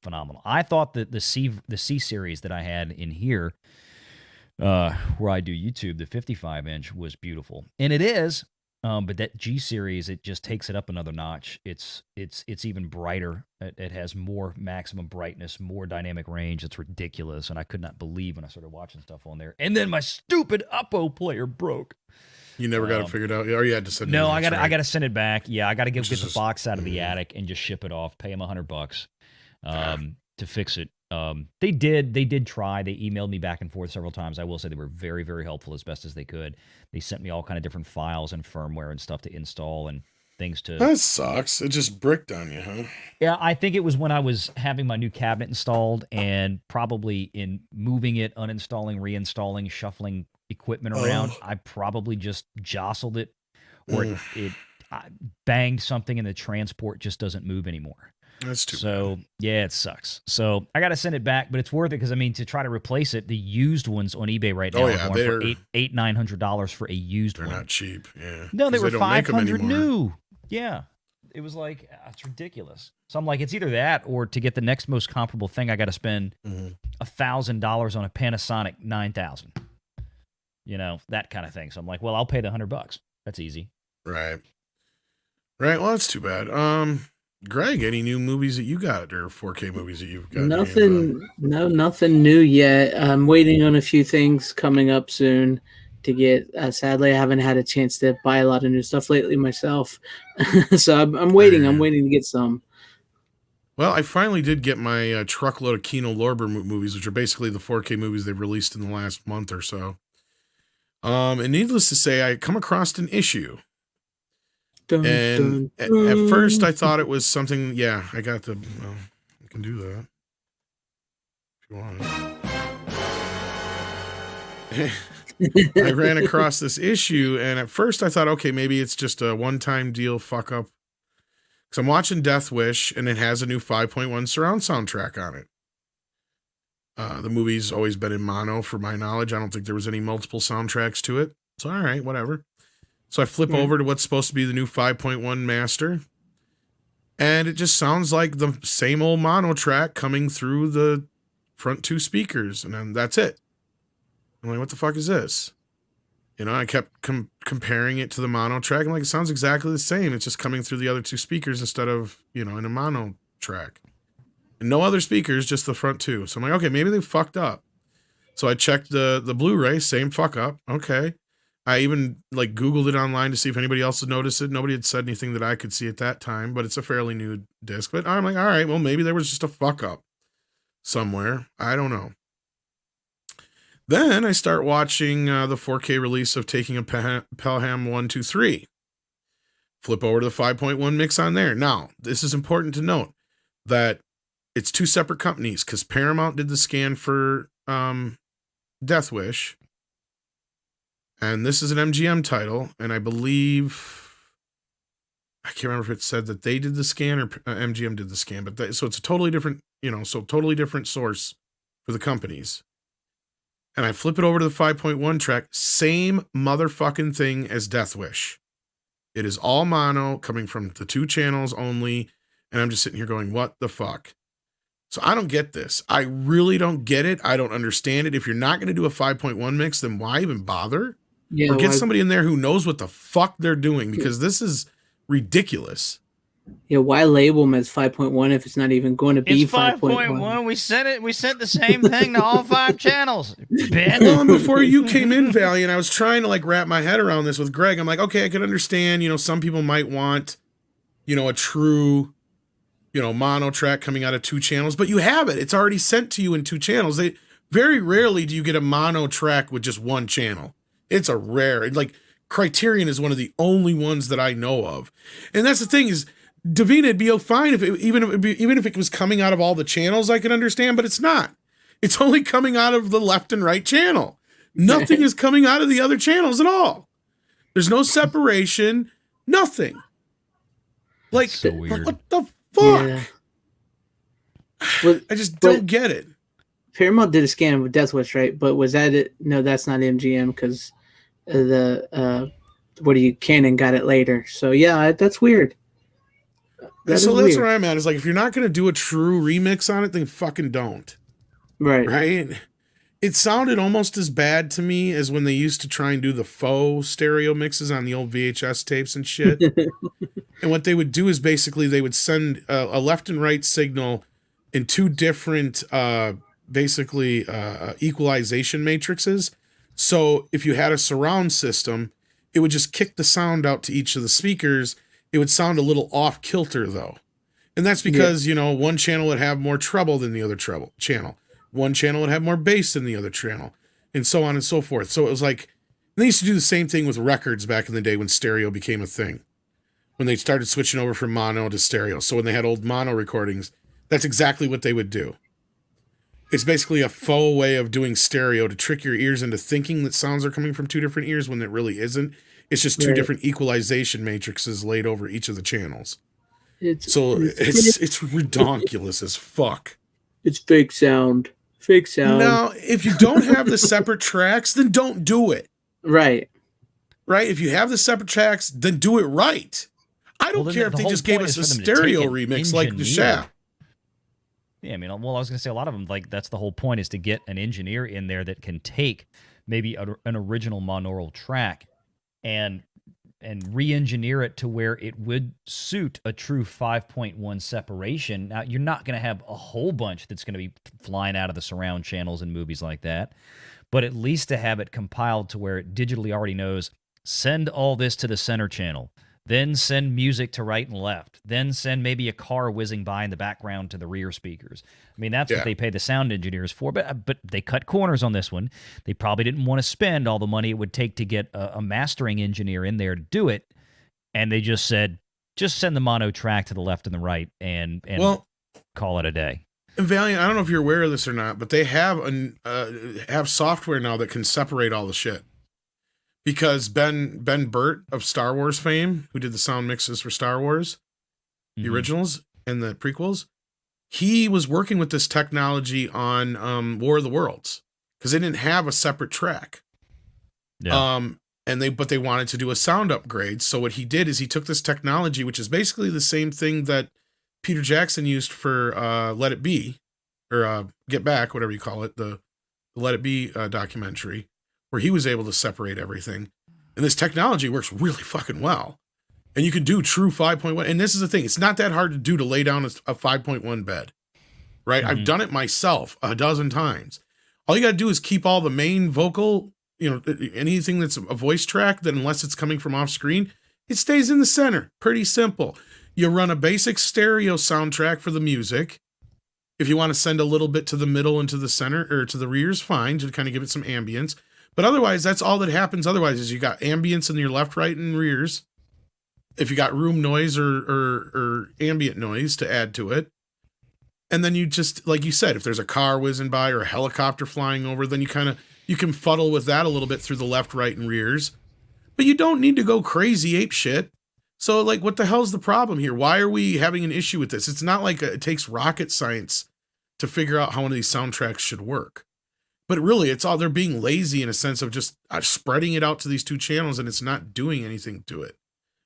C: phenomenal. I thought that the C series that I had in here, where I do YouTube, the 55-inch was beautiful, and it is. But that G series, it just takes it up another notch. It's even brighter. It has more maximum brightness, more dynamic range. It's ridiculous, and I could not believe when I started watching stuff on there. And then my stupid Oppo player broke.
A: You never got it figured out, or you had to send it.
C: No, I got to send it back. Yeah, I got to get the box out of the
A: Mm.
C: attic and just ship it off. Pay them $100 to fix it. They did try. They emailed me back and forth several times. I will say they were very, very helpful as best as they could. They sent me all kind of different files and firmware and stuff to install and things to.
A: That sucks. It just bricked on you, huh?
C: Yeah, I think it was when I was having my new cabinet installed, and probably in moving it, uninstalling, reinstalling, shuffling equipment around, I probably just jostled it, or it banged something, and the transport just doesn't move anymore.
A: That's too
C: bad. Yeah, it sucks. So I got to send it back, but it's worth it, because I mean, to try to replace it, the used ones on eBay right now are going for $800-900 for a used one.
A: They're not cheap. Yeah.
C: No, they were $500 new. Yeah, it was like, it's ridiculous. So I'm like, it's either that, or to get the next most comparable thing, I got to spend $1,000 on a Panasonic 9000. You know, that kind of thing. So I'm like, well, I'll pay the $100. That's easy.
A: Right. Well, that's too bad. Greg, any new movies that you got, or 4K movies that you've got?
B: Nothing new yet. I'm waiting on a few things coming up soon to get. Sadly, I haven't had a chance to buy a lot of new stuff lately myself, so I'm waiting. I'm waiting to get some.
A: Well, I finally did get my truckload of Kino Lorber movies, which are basically the 4K movies they've released in the last month or so. And needless to say, I come across an issue. And at first I thought it was something. Yeah, I got the. Well, I can do that if you want. I ran across this issue, and at first I thought, okay, maybe it's just a one-time deal fuck up. Because I'm watching Death Wish, and it has a new 5.1 surround soundtrack on it. The movie's always been in mono, for my knowledge. I don't think there was any multiple soundtracks to it. It's all right, whatever. So I flip over to what's supposed to be the new 5.1 master, and it just sounds like the same old mono track coming through the front two speakers, and then that's it. I'm like, what the fuck is this? You know, I kept comparing it to the mono track. I'm like, it sounds exactly the same. It's just coming through the other two speakers instead of, you know, in a mono track. And no other speakers, just the front two. So I'm like, okay, maybe they fucked up. So I checked the Blu-ray, same fuck up. Okay. I even like Googled it online to see if anybody else had noticed it. Nobody had said anything that I could see at that time, but it's a fairly new disc. But I'm like, all right, well, maybe there was just a fuck up somewhere. I don't know. Then I start watching the 4K release of Taking a Pelham 123. Flip over to the 5.1 mix on there. Now, this is important to note that it's two separate companies, because Paramount did the scan for Death Wish. And this is an MGM title, and I believe, I can't remember if it said that they did the scan or MGM did the scan, but so it's a totally different, totally different source for the companies. And I flip it over to the 5.1 track, same motherfucking thing as Death Wish. It is all mono, coming from the two channels only, and I'm just sitting here going, what the fuck? So I don't get this. I really don't get it. I don't understand it. If you're not going to do a 5.1 mix, then why even bother? Yeah, or get somebody in there who knows what the fuck they're doing, because this is ridiculous.
B: Yeah, why label them as 5.1 if it's not even going to be
C: 5.1? We sent the same thing to all 5 channels.
A: Well, and before you came in, Valliant, I was trying to like wrap my head around this with Greg. I'm like, okay, I can understand, some people might want, a true, mono track coming out of 2 channels, but you have it. It's already sent to you in 2 channels. Very rarely do you get a mono track with just 1 channel. It's a rare, like Criterion is one of the only ones that I know of. And that's the thing is, Davina, it'd be fine if even if it was coming out of all the channels, I could understand, but it's not. It's only coming out of the left and right channel. Nothing is coming out of the other channels at all. There's no separation, nothing. Like,
C: so weird.
A: What the fuck?
B: Yeah. Well,
A: I just don't get it.
B: Paramount did a scan with Death Wish, right? But was that it? No, that's not MGM because Canon got it later. So yeah, that's weird.
A: That's where I'm at. Is like, if you're not going to do a true remix on it, then fucking don't. Right? It sounded almost as bad to me as when they used to try and do the faux stereo mixes on the old VHS tapes and shit. And what they would do is basically they would send a left and right signal in two different equalization matrices. So if you had a surround system, it would just kick the sound out to each of the speakers. It would sound a little off kilter though. And that's because, one channel would have more treble than the other channel. One channel would have more bass than the other channel, and so on and so forth. So it was like, they used to do the same thing with records back in the day when stereo became a thing, when they started switching over from mono to stereo. So when they had old mono recordings, that's exactly what they would do. It's basically a faux way of doing stereo to trick your ears into thinking that sounds are coming from two different ears when it really isn't. It's just two different equalization matrices laid over each of the channels. It's redonkulous as fuck.
B: It's fake sound. Fake sound.
A: Now, if you don't have the separate tracks, then don't do it.
B: Right.
A: If you have the separate tracks, then do it right. I don't care if they just gave us a stereo remix like the Shaft.
C: Yeah, I mean, well, I was going to say a lot of them, like, that's the whole point, is to get an engineer in there that can take maybe an original monaural track and re-engineer it to where it would suit a true 5.1 separation. Now, you're not going to have a whole bunch that's going to be flying out of the surround channels and movies like that, but at least to have it compiled to where it digitally already knows, send all this to the center channel, then send music to right and left, then send maybe a car whizzing by in the background to the rear speakers. I mean, that's what they pay the sound engineers for, but they cut corners on this one. They probably didn't want to spend all the money it would take to get a mastering engineer in there to do it, and they just said, just send the mono track to the left and the right and call it a day.
A: And Valiant, I don't know if you're aware of this or not, but they have software now that can separate all the shit. Because Ben Burt of Star Wars fame, who did the sound mixes for Star Wars, the originals and the prequels, he was working with this technology on War of the Worlds because they didn't have a separate track. Yeah. But they wanted to do a sound upgrade. So what he did is he took this technology, which is basically the same thing that Peter Jackson used for Let It Be, or Get Back, whatever you call it, the Let It Be documentary, where he was able to separate everything. And this technology works really fucking well. And you can do true 5.1. And this is the thing. It's not that hard to do, to lay down a 5.1 bed, right? I've done it myself a dozen times. All you got to do is keep all the main vocal, anything that's a voice track, that unless it's coming from off screen, it stays in the center. Pretty simple. You run a basic stereo soundtrack for the music. If you want to send a little bit to the middle and to the center or to the rears, fine, to kind of give it some ambience. But otherwise, that's all that happens. Otherwise, is you got ambience in your left, right, and rears. If you got room noise or ambient noise to add to it. And then you just, like you said, if there's a car whizzing by or a helicopter flying over, then you can fuddle with that a little bit through the left, right, and rears. But you don't need to go crazy ape shit. So, like, what the hell's the problem here? Why are we having an issue with this? It's not like it takes rocket science to figure out how one of these soundtracks should work. But really, they're being lazy in a sense of just spreading it out to these two channels, and it's not doing anything to it.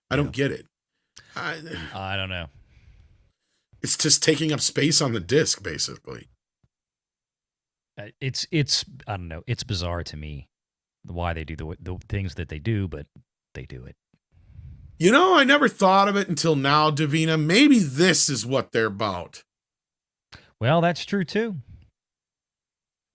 A: I don't get it.
C: I don't know.
A: It's just taking up space on the disc, basically.
C: It's I don't know. It's bizarre to me why they do the things that they do, but they do it.
A: I never thought of it until now, Davina. Maybe this is what they're about.
C: Well, that's true too.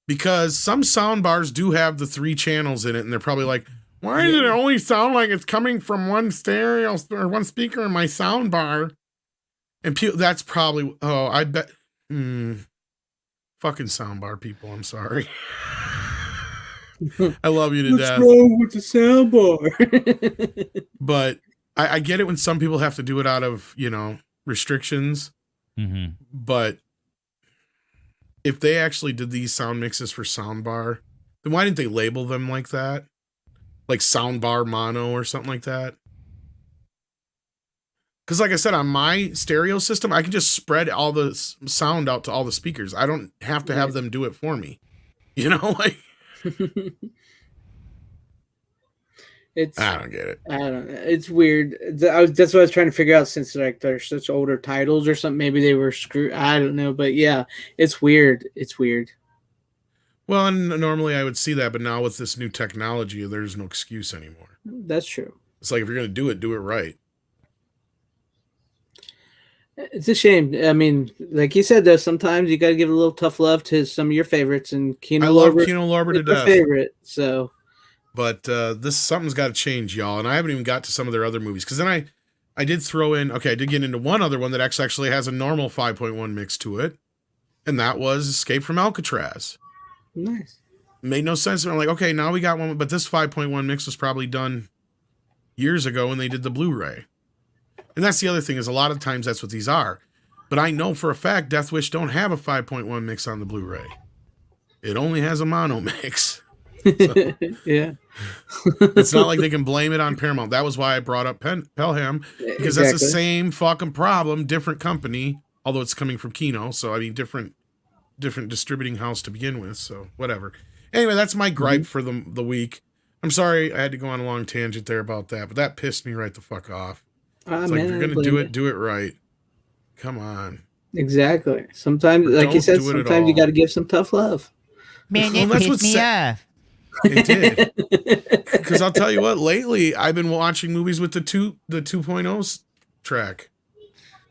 A: Because some sound bars do have the 3 channels in it, and they're probably like, why does it only sound like it's coming from one stereo or one speaker in my sound bar? And that's probably, I bet, fucking sound bar people, I'm sorry. I love you to death.
B: What's wrong with the sound bar?
A: But I get it when some people have to do it out of, restrictions.
C: Mm-hmm.
A: But if they actually did these sound mixes for soundbar, then why didn't they label them like that? Like soundbar mono or something like that? Because like I said, on my stereo system, I can just spread all the sound out to all the speakers. I don't have to have them do it for me. You know, like I don't get it.
B: I don't know. It's weird. That's what I was trying to figure out, since like they're such older titles or something. Maybe they were screwed. I don't know, but yeah, it's weird. It's weird.
A: Well, and normally I would see that, but now with this new technology, there's no excuse anymore.
B: That's true.
A: It's like if you're going to do it right.
B: It's a shame. I mean, like you said, though, sometimes you got to give a little tough love to some of your favorites, and
A: I love Kino Lorber to death.
B: Favorite, so.
A: But something's got to change, y'all. And I haven't even got to some of their other movies. Because then I did throw in, I did get into one other one that actually has a normal 5.1 mix to it. And that was Escape from Alcatraz.
B: Nice.
A: Made no sense. And I'm like, okay, now we got one. But this 5.1 mix was probably done years ago when they did the Blu-ray. And that's the other thing, is a lot of times that's what these are. But I know for a fact Death Wish don't have a 5.1 mix on the Blu-ray. It only has a mono mix. So,
B: yeah.
A: It's not like they can blame it on Paramount. That was why I brought up Pelham, because that's the same fucking problem, different company, although it's coming from Kino. So, I mean, different distributing house to begin with. So, whatever. Anyway, that's my gripe for the week. I'm sorry I had to go on a long tangent there about that, but that pissed me right the fuck off. It's like, if you're going to do it right. Come on.
B: Exactly. Sometimes, like you said, sometimes you got to give some tough love.
C: Man, it pissed me off.
A: It did. Because I'll tell you what, lately I've been watching movies with the 2.0 track.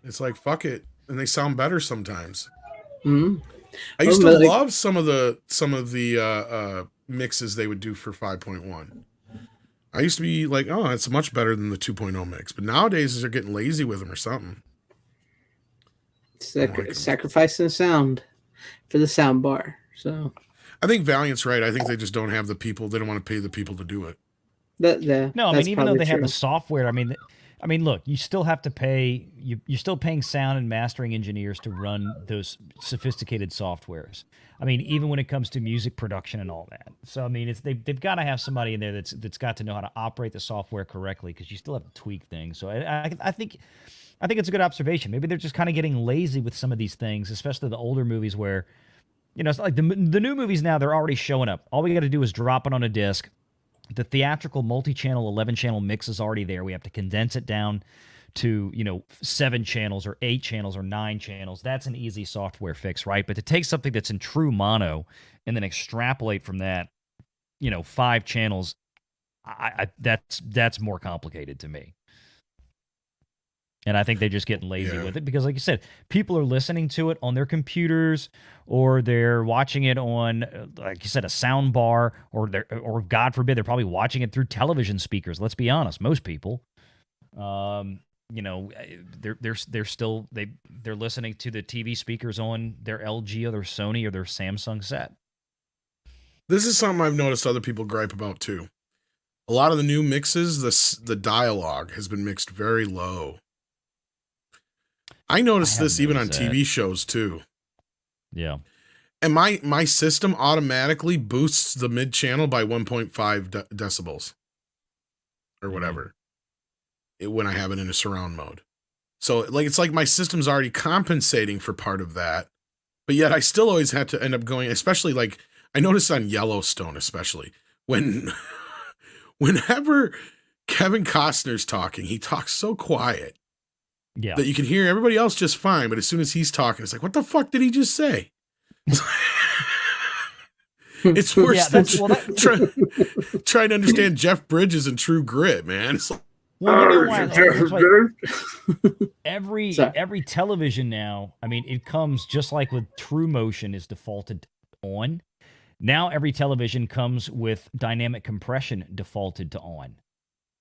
A: It's like, fuck it. And they sound better sometimes.
B: Mm-hmm.
A: I used to love some of the mixes they would do for 5.1. I used to be like, oh, it's much better than the 2.0 mix. But nowadays they're getting lazy with them or something.
B: Sacrificing sound for the sound bar. So
A: I think Valiant's right. I think they just don't have the people. They don't want to pay the people to do it.
C: No, I mean, even though they have the software, I mean, look, you still have to pay. You're still paying sound and mastering engineers to run those sophisticated softwares. I mean, even when it comes to music production and all that. So I mean, they've got to have somebody in there that's got to know how to operate the software correctly, because you still have to tweak things. So I think it's a good observation. Maybe they're just kind of getting lazy with some of these things, especially the older movies where, you know, it's like the new movies now, they're already showing up. All we got to do is drop it on a disc. The theatrical multi-channel 11-channel mix is already there. We have to condense it down to, 7 channels or 8 channels or 9 channels. That's an easy software fix, right? But to take something that's in true mono and then extrapolate from that, 5 channels, that's more complicated to me. And I think they're just getting lazy with it because, like you said, people are listening to it on their computers, or they're watching it on, like you said, a sound bar, or God forbid, they're probably watching it through television speakers. Let's be honest, most people, they're listening to the TV speakers on their LG or their Sony or their Samsung set.
A: This is something I've noticed other people gripe about too. A lot of the new mixes, the dialogue has been mixed very low. I noticed this even on TV shows too.
C: Yeah.
A: And my system automatically boosts the mid channel by 1.5 decibels or whatever when I have it in a surround mode. So it's like my system's already compensating for part of that, but yet I still always have to end up going, especially like I noticed on Yellowstone, especially whenever Kevin Costner's talking, he talks so quiet.
C: Yeah.
A: That you can hear everybody else just fine, but as soon as he's talking, it's like, what the fuck did he just say? It's worse than trying to understand Jeff Bridges and True Grit, man. It's like,
C: well, every television now, I mean, it comes just like with True Motion is defaulted on. Now every television comes with dynamic compression defaulted to on.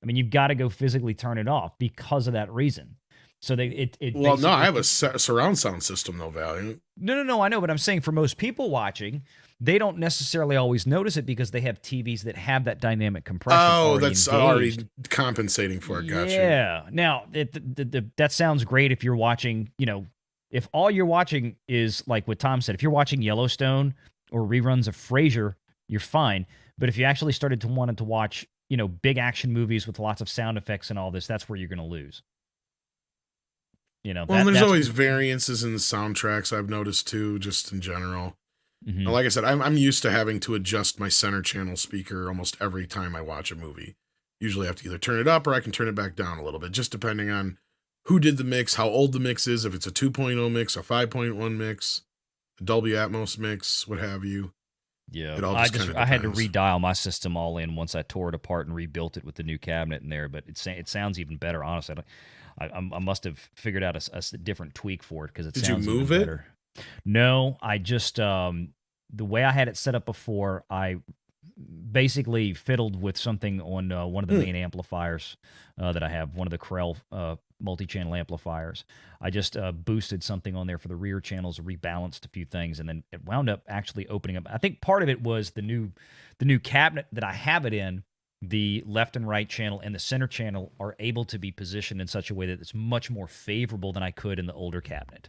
C: I mean, you've got to go physically turn it off because of that reason. So it
A: Well, no, I
C: basically
A: have a surround sound system though, Valiant.
C: no, I know, but I'm saying for most people watching, they don't necessarily always notice it because they have TVs that have that dynamic compression
A: Oh,
C: already
A: that's
C: engaged.
A: already compensating for it. Gotcha.
C: Yeah. Now, that sounds great if you're watching, if all you're watching is like what Tom said, if you're watching Yellowstone or reruns of Frasier, you're fine. But if you actually started to wanted to watch, big action movies with lots of sound effects and all this, that's where you're going to lose.
A: Well,
C: That,
A: there's
C: that's
A: always variances in the soundtracks I've noticed too, just in general.
C: Mhm.
A: Like I said, I'm used to having to adjust my center channel speaker almost every time I watch a movie. Usually I have to either turn it up or I can turn it back down a little bit, just depending on who did the mix, how old the mix is, if it's a 2.0 mix, a 5.1 mix, a Dolby Atmos mix, what have you.
C: Yeah,
A: It all just kind of
C: I had to
A: depends.
C: redial my system all in once I tore it apart and rebuilt it with the new cabinet in there. But it sounds even better, honestly. I must have figured out a different tweak for it because it
A: Did you
C: sounds
A: move
C: even
A: it?
C: better. No, I just the way I had it set up before, I basically fiddled with something on one of the
A: Hmm.
C: main amplifiers that I have, one of the Corel multi-channel amplifiers. I just boosted something on there for the rear channels, rebalanced a few things, and then it wound up actually opening up. I think part of it was the new cabinet that I have it in. The left and right channel and the center channel are able to be positioned in such a way that it's much more favorable than I could in the older cabinet.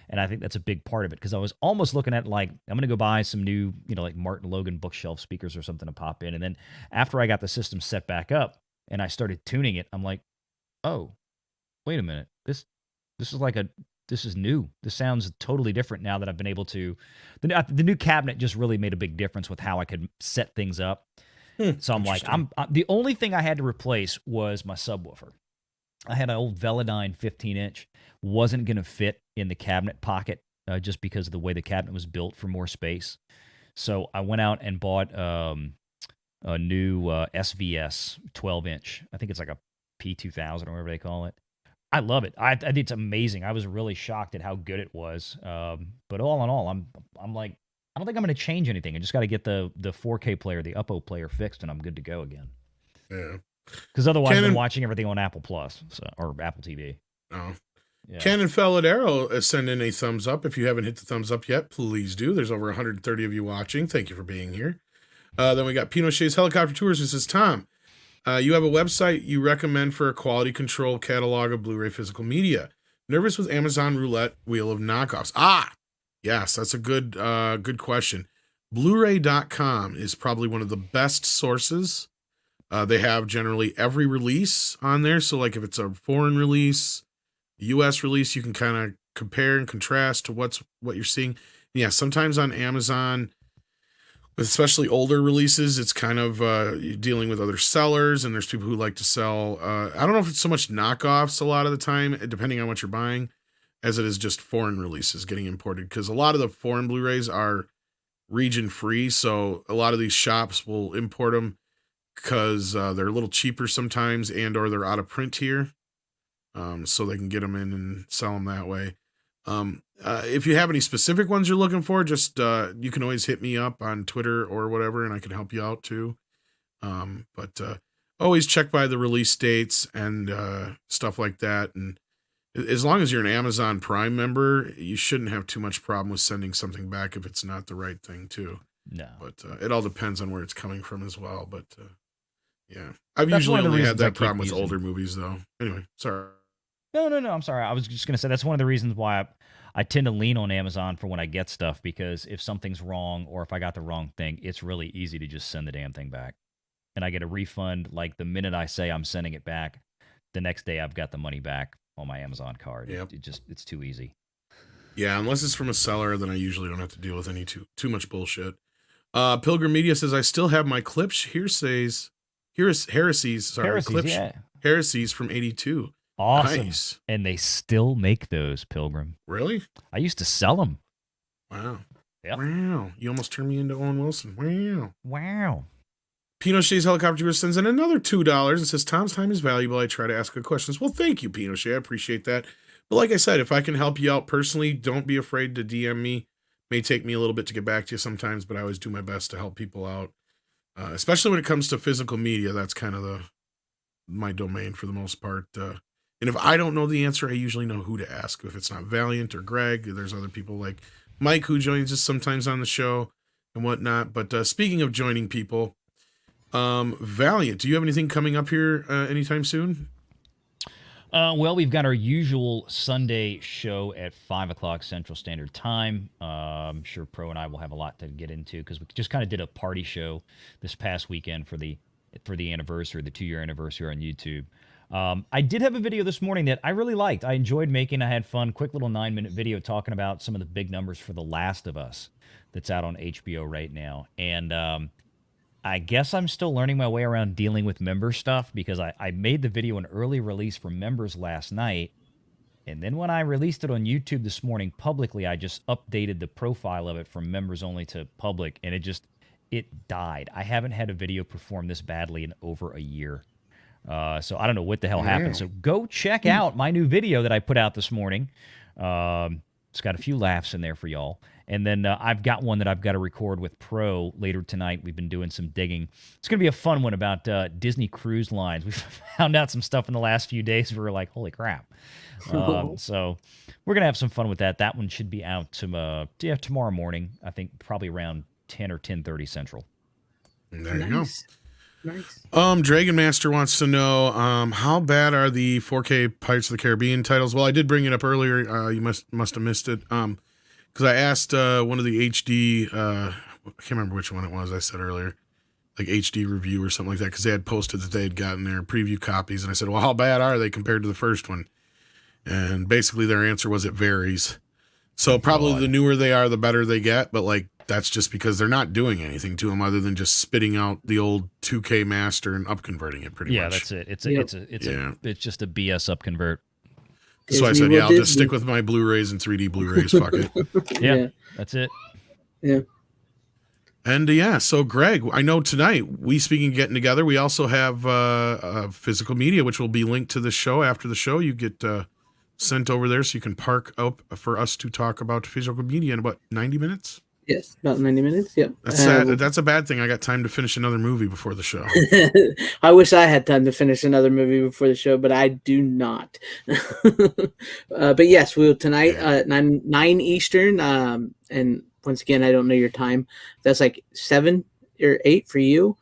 C: And I think that's a big part of it because I was almost looking at like, I'm going to go buy some new, like Martin Logan bookshelf speakers or something to pop in. And then after I got the system set back up and I started tuning it, I'm like, oh, wait a minute. This is this is new. This sounds totally different now that I've been able to. The new cabinet just really made a big difference with how I could set things up. So I'm like,
A: Interesting.
C: the only thing I had to replace was my subwoofer. I had an old Velodyne 15-inch, wasn't going to fit in the cabinet pocket just because of the way the cabinet was built for more space. So I went out and bought a new SVS 12-inch. I think it's like a P2000 or whatever they call it. I love it. I think it's amazing. I was really shocked at how good it was. But all in all, I'm like, I don't think I'm going to change anything. I just got to get the 4K player, the Uppo player fixed, and I'm good to go again.
A: Yeah.
C: Because otherwise,
A: Canon,
C: I'm watching everything on Apple Plus or Apple TV.
A: oh.
C: Yeah.
A: Canon Felladero send in a thumbs up. If you haven't hit the thumbs up yet, please do. There's over 130 of you watching. Thank you for being here. Then we got Pinochet's Helicopter Tours. It says, Tom, you have a website you recommend for a quality control catalog of Blu-ray physical media. Nervous with Amazon roulette wheel of knockoffs. Ah, yes, that's a good question. Blu-ray.com is probably one of the best sources. They have generally every release on there. So like if it's a foreign release, US release, you can kind of compare and contrast to what you're seeing. And yeah, sometimes on Amazon, especially older releases, it's kind of dealing with other sellers, and there's people who like to sell. I don't know if it's so much knockoffs a lot of the time, depending on what you're buying, as it is just foreign releases getting imported. Because a lot of the foreign Blu-rays are region free, so a lot of these shops will import them because they're a little cheaper sometimes, and/or they're out of print here. So they can get them in and sell them that way. If you have any specific ones you're looking for, just you can always hit me up on Twitter or whatever, and I can help you out too. But always check by the release dates and stuff like that. And as long as you're an Amazon Prime member, you shouldn't have too much problem with sending something back if it's not the right thing too.
C: No.
A: But it all depends on where it's coming from as well. But yeah, I've
C: That's
A: usually
C: one of the
A: only had
C: reasons I
A: that
C: keep
A: problem with
C: using-
A: older movies though. Anyway, sorry.
C: No. I'm sorry. I was just going to say that's one of the reasons why I tend to lean on Amazon for when I get stuff, because if something's wrong or if I got the wrong thing, it's really easy to just send the damn thing back. And I get a refund like the minute I say I'm sending it back. The next day I've got the money back on my Amazon card.
A: Yep.
C: It's too easy.
A: Yeah, unless it's from a seller, then I usually don't have to deal with any too much bullshit. Pilgrim Media says, I still have my Klipsch heresies from 82.
C: Awesome.
A: Nice.
C: And they still make those, Pilgrim.
A: Really?
C: I used to sell them.
A: Wow.
C: Yep.
A: Wow. You almost turned me into Owen Wilson.
C: Wow.
A: Pinochet's Helicopter Tour sends in another $2 and says, Tom's time is valuable. I try to ask good questions. Well, thank you, Pinochet. I appreciate that. But like I said, if I can help you out personally, don't be afraid to DM me. May take me a little bit to get back to you sometimes, but I always do my best to help people out. Especially when it comes to physical media. That's kind of my domain for the most part. And if I don't know the answer, I usually know who to ask. If it's not Valiant or Greg, there's other people like Mike who joins us sometimes on the show and whatnot. But speaking of joining people, Valiant, do you have anything coming up here anytime soon?
C: Well, we've got our usual Sunday show at 5 o'clock Central Standard Time. I'm sure Pro and I will have a lot to get into because we just kind of did a party show this past weekend for the anniversary, the 2-year anniversary on YouTube. I did have a video this morning that I really liked. I enjoyed making. I had fun. Quick little 9-minute video talking about some of the big numbers for The Last of Us that's out on HBO right now. And I guess I'm still learning my way around dealing with member stuff because I made the video an early release for members last night. And then when I released it on YouTube this morning publicly, I just updated the profile of it from members only to public, and it died. I haven't had a video perform this badly in over a year. So I don't know what the hell happened. So go check out my new video that I put out this morning. It's got a few laughs in there for y'all. And then I've got one that I've got to record with Pro later tonight. We've been doing some digging. It's going to be a fun one about Disney Cruise Lines. We've found out some stuff in the last few days. We were like, holy crap. So we're going to have some fun with that. That one should be out tomorrow morning. I think probably around 10 or 10:30 Central.
A: There you go.
B: Nice.
A: Dragon Master wants to know how bad are the 4K Pirates of the Caribbean titles? Well, I did bring it up earlier. You must have missed it. Because I asked one of the HD, I can't remember which one it was. I said earlier, like HD review or something like that, because they had posted that they had gotten their preview copies, and I said, well, how bad are they compared to the first one? And basically their answer was it varies. So probably the newer they are, the better they get, but like that's just because they're not doing anything to them other than just spitting out the old 2K master and upconverting it pretty much.
C: Yeah, that's it. It's just a BS upconvert.
A: So I said, I'll just stick with my Blu-rays and 3D Blu-rays. Fuck it.
C: Yeah, that's it.
B: Yeah.
A: And so Greg, I know tonight, speaking of getting together, we also have physical media, which will be linked to the show. After the show, you get sent over there so you can park up for us to talk about physical media in about 90 minutes.
B: Yes, about 90 minutes. Yep.
A: That's a bad thing. I got time to finish another movie before the show.
B: I wish I had time to finish another movie before the show, but I do not. But yes, we'll tonight 9 Eastern. And once again, I don't know your time. That's like 7 or 8 for you.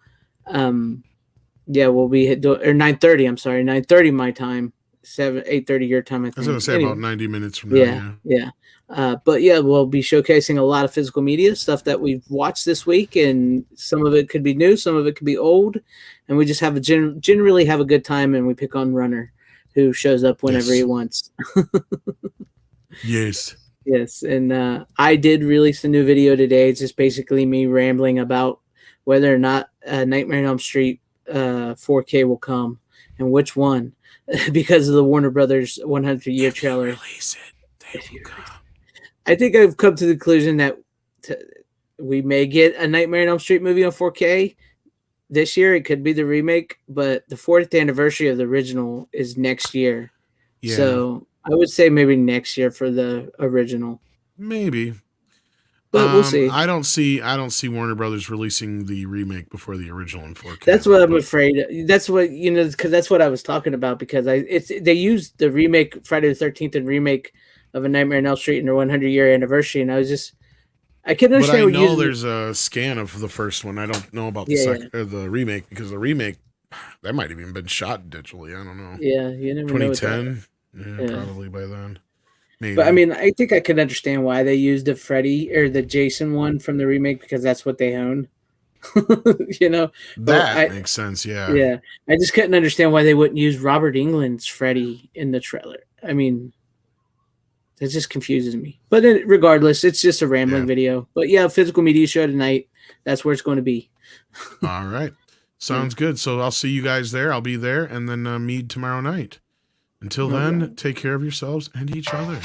B: Yeah, we'll be or 9:30. I'm sorry, 9:30 my time. 8:30 your time. I think.
A: I was going to say about 90 minutes from now.
B: Yeah. But yeah, we'll be showcasing a lot of physical media stuff that we've watched this week, and some of it could be new, some of it could be old, and we just have generally have a good time, and we pick on Runner, who shows up whenever he wants.
A: Yes.
B: Yes, and I did release a new video today. It's just basically me rambling about whether or not Nightmare on Elm Street 4K will come, and which one, because of the Warner Brothers 100-year trailer.
A: Release it.
B: I think I've come to the conclusion that we may get a Nightmare on Elm Street movie on 4K this year. It could be the remake, but the 40th anniversary of the original is next year. Yeah. So I would say maybe next year for the original.
A: Maybe.
B: But we'll see.
A: I don't see Warner Brothers releasing the remake before the original in 4K.
B: That's what I'm afraid. That's what, because that's what I was talking about, because they used the remake Friday the 13th and remake of A Nightmare on Elm Street in their 100-year anniversary, and I can understand.
A: But I know there's a scan of the first one. I don't know about the second or the remake, because the remake that might have even been shot digitally. I don't know.
B: Yeah, you never
A: 2010. Yeah, probably by then. Maybe.
B: But I mean, I think I could understand why they used the Freddy or the Jason one from the remake, because that's what they own.
A: That makes sense. Yeah.
B: Yeah, I just couldn't understand why they wouldn't use Robert Englund's Freddy in the trailer. I mean, it just confuses me. But regardless, it's just a rambling video. But yeah, physical media show tonight. That's where it's going to be.
A: All right. Sounds good. So I'll see you guys there. I'll be there. And then meet tomorrow night. Until then, take care of yourselves and each other.